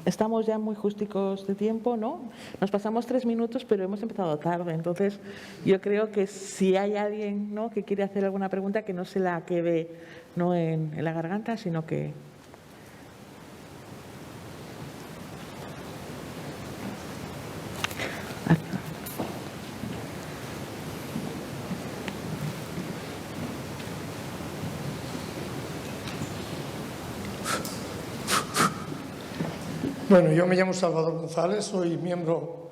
Estamos ya muy justicos de tiempo, ¿no? Nos pasamos 3 minutos, pero hemos empezado tarde. Entonces, yo creo que si hay alguien, ¿no?, que quiere hacer alguna pregunta, que no se la quede, ¿no?, en la garganta, sino que... Bueno, yo me llamo Salvador González, soy miembro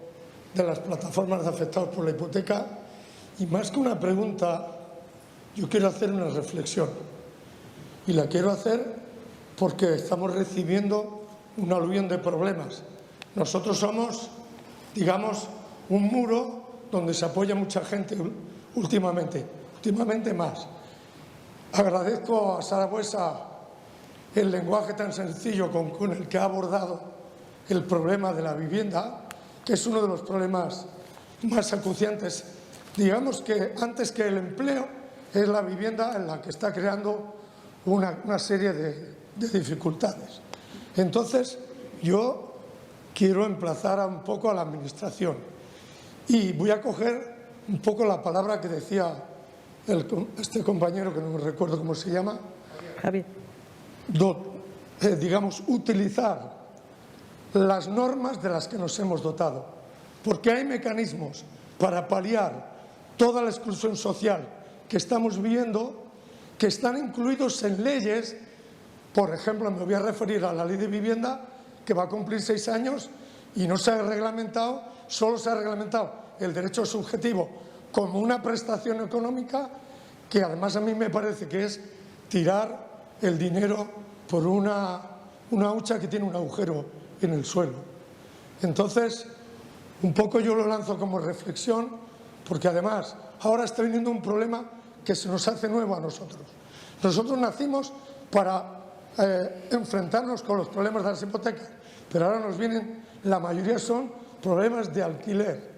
de las plataformas de afectados por la hipoteca, y más que una pregunta, yo quiero hacer una reflexión. Y la quiero hacer porque estamos recibiendo un aluvión de problemas. Nosotros somos, digamos, un muro donde se apoya mucha gente últimamente más. Agradezco a Sara Buesa el lenguaje tan sencillo con el que ha abordado el problema de la vivienda, que es uno de los problemas más acuciantes. Digamos que antes que el empleo es la vivienda en la que está creando una serie de dificultades. Entonces, yo quiero emplazar un poco a la Administración y voy a coger un poco la palabra que decía este compañero, que no me recuerdo cómo se llama, Javier. Digamos, utilizar las normas de las que nos hemos dotado, porque hay mecanismos para paliar toda la exclusión social que estamos viviendo, que están incluidos en leyes. Por ejemplo, me voy a referir a la Ley de Vivienda, que va a cumplir 6 años y no se ha reglamentado, solo se ha reglamentado el derecho subjetivo como una prestación económica, que además a mí me parece que es tirar el dinero por una hucha que tiene un agujero en el suelo. Entonces, un poco yo lo lanzo como reflexión, porque además ahora está viniendo un problema que se nos hace nuevo a nosotros. Nosotros nacimos para enfrentarnos con los problemas de las hipotecas, pero ahora nos vienen, la mayoría son problemas de alquiler,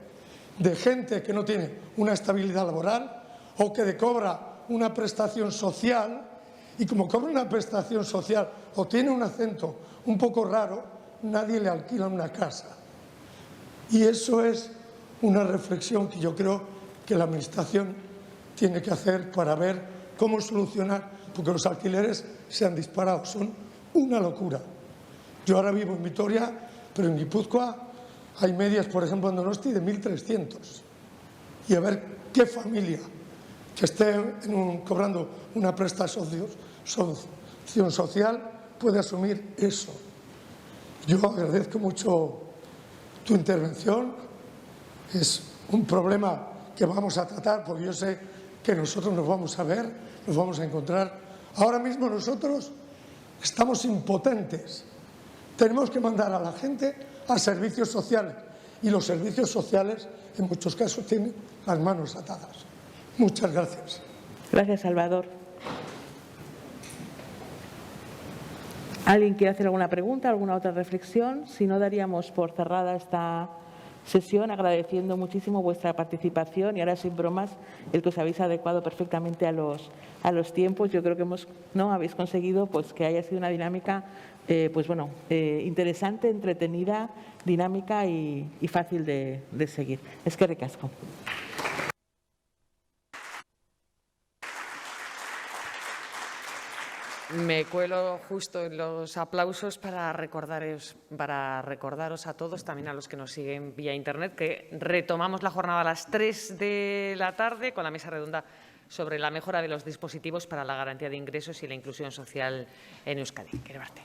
de gente que no tiene una estabilidad laboral o que cobra una prestación social, y como cobra una prestación social o tiene un acento un poco raro, nadie le alquila una casa. Y eso es una reflexión que yo creo que la Administración tiene que hacer para ver cómo solucionar, porque los alquileres se han disparado, son una locura. Yo ahora vivo en Vitoria, pero en Guipúzcoa hay medias, por ejemplo en Donosti, de 1.300. Y a ver qué familia que esté cobrando una prestación social puede asumir eso. Yo agradezco mucho tu intervención. Es un problema que vamos a tratar, porque yo sé que nosotros nos vamos a ver, nos vamos a encontrar. Ahora mismo nosotros estamos impotentes. Tenemos que mandar a la gente a servicios sociales, y los servicios sociales en muchos casos tienen las manos atadas. Muchas gracias. Gracias, Salvador. ¿Alguien quiere hacer alguna pregunta, alguna otra reflexión? Si no, daríamos por cerrada esta sesión, agradeciendo muchísimo vuestra participación y ahora, sin bromas, el que os habéis adecuado perfectamente a los tiempos. Yo creo que habéis conseguido pues que haya sido una dinámica interesante, entretenida, dinámica y fácil de seguir. Eskerrik asko. Me cuelo justo en los aplausos para recordaros a todos, también a los que nos siguen vía Internet, que retomamos la jornada a las 3 de la tarde con la mesa redonda sobre la mejora de los dispositivos para la garantía de ingresos y la inclusión social en Euskadi. Qué debate.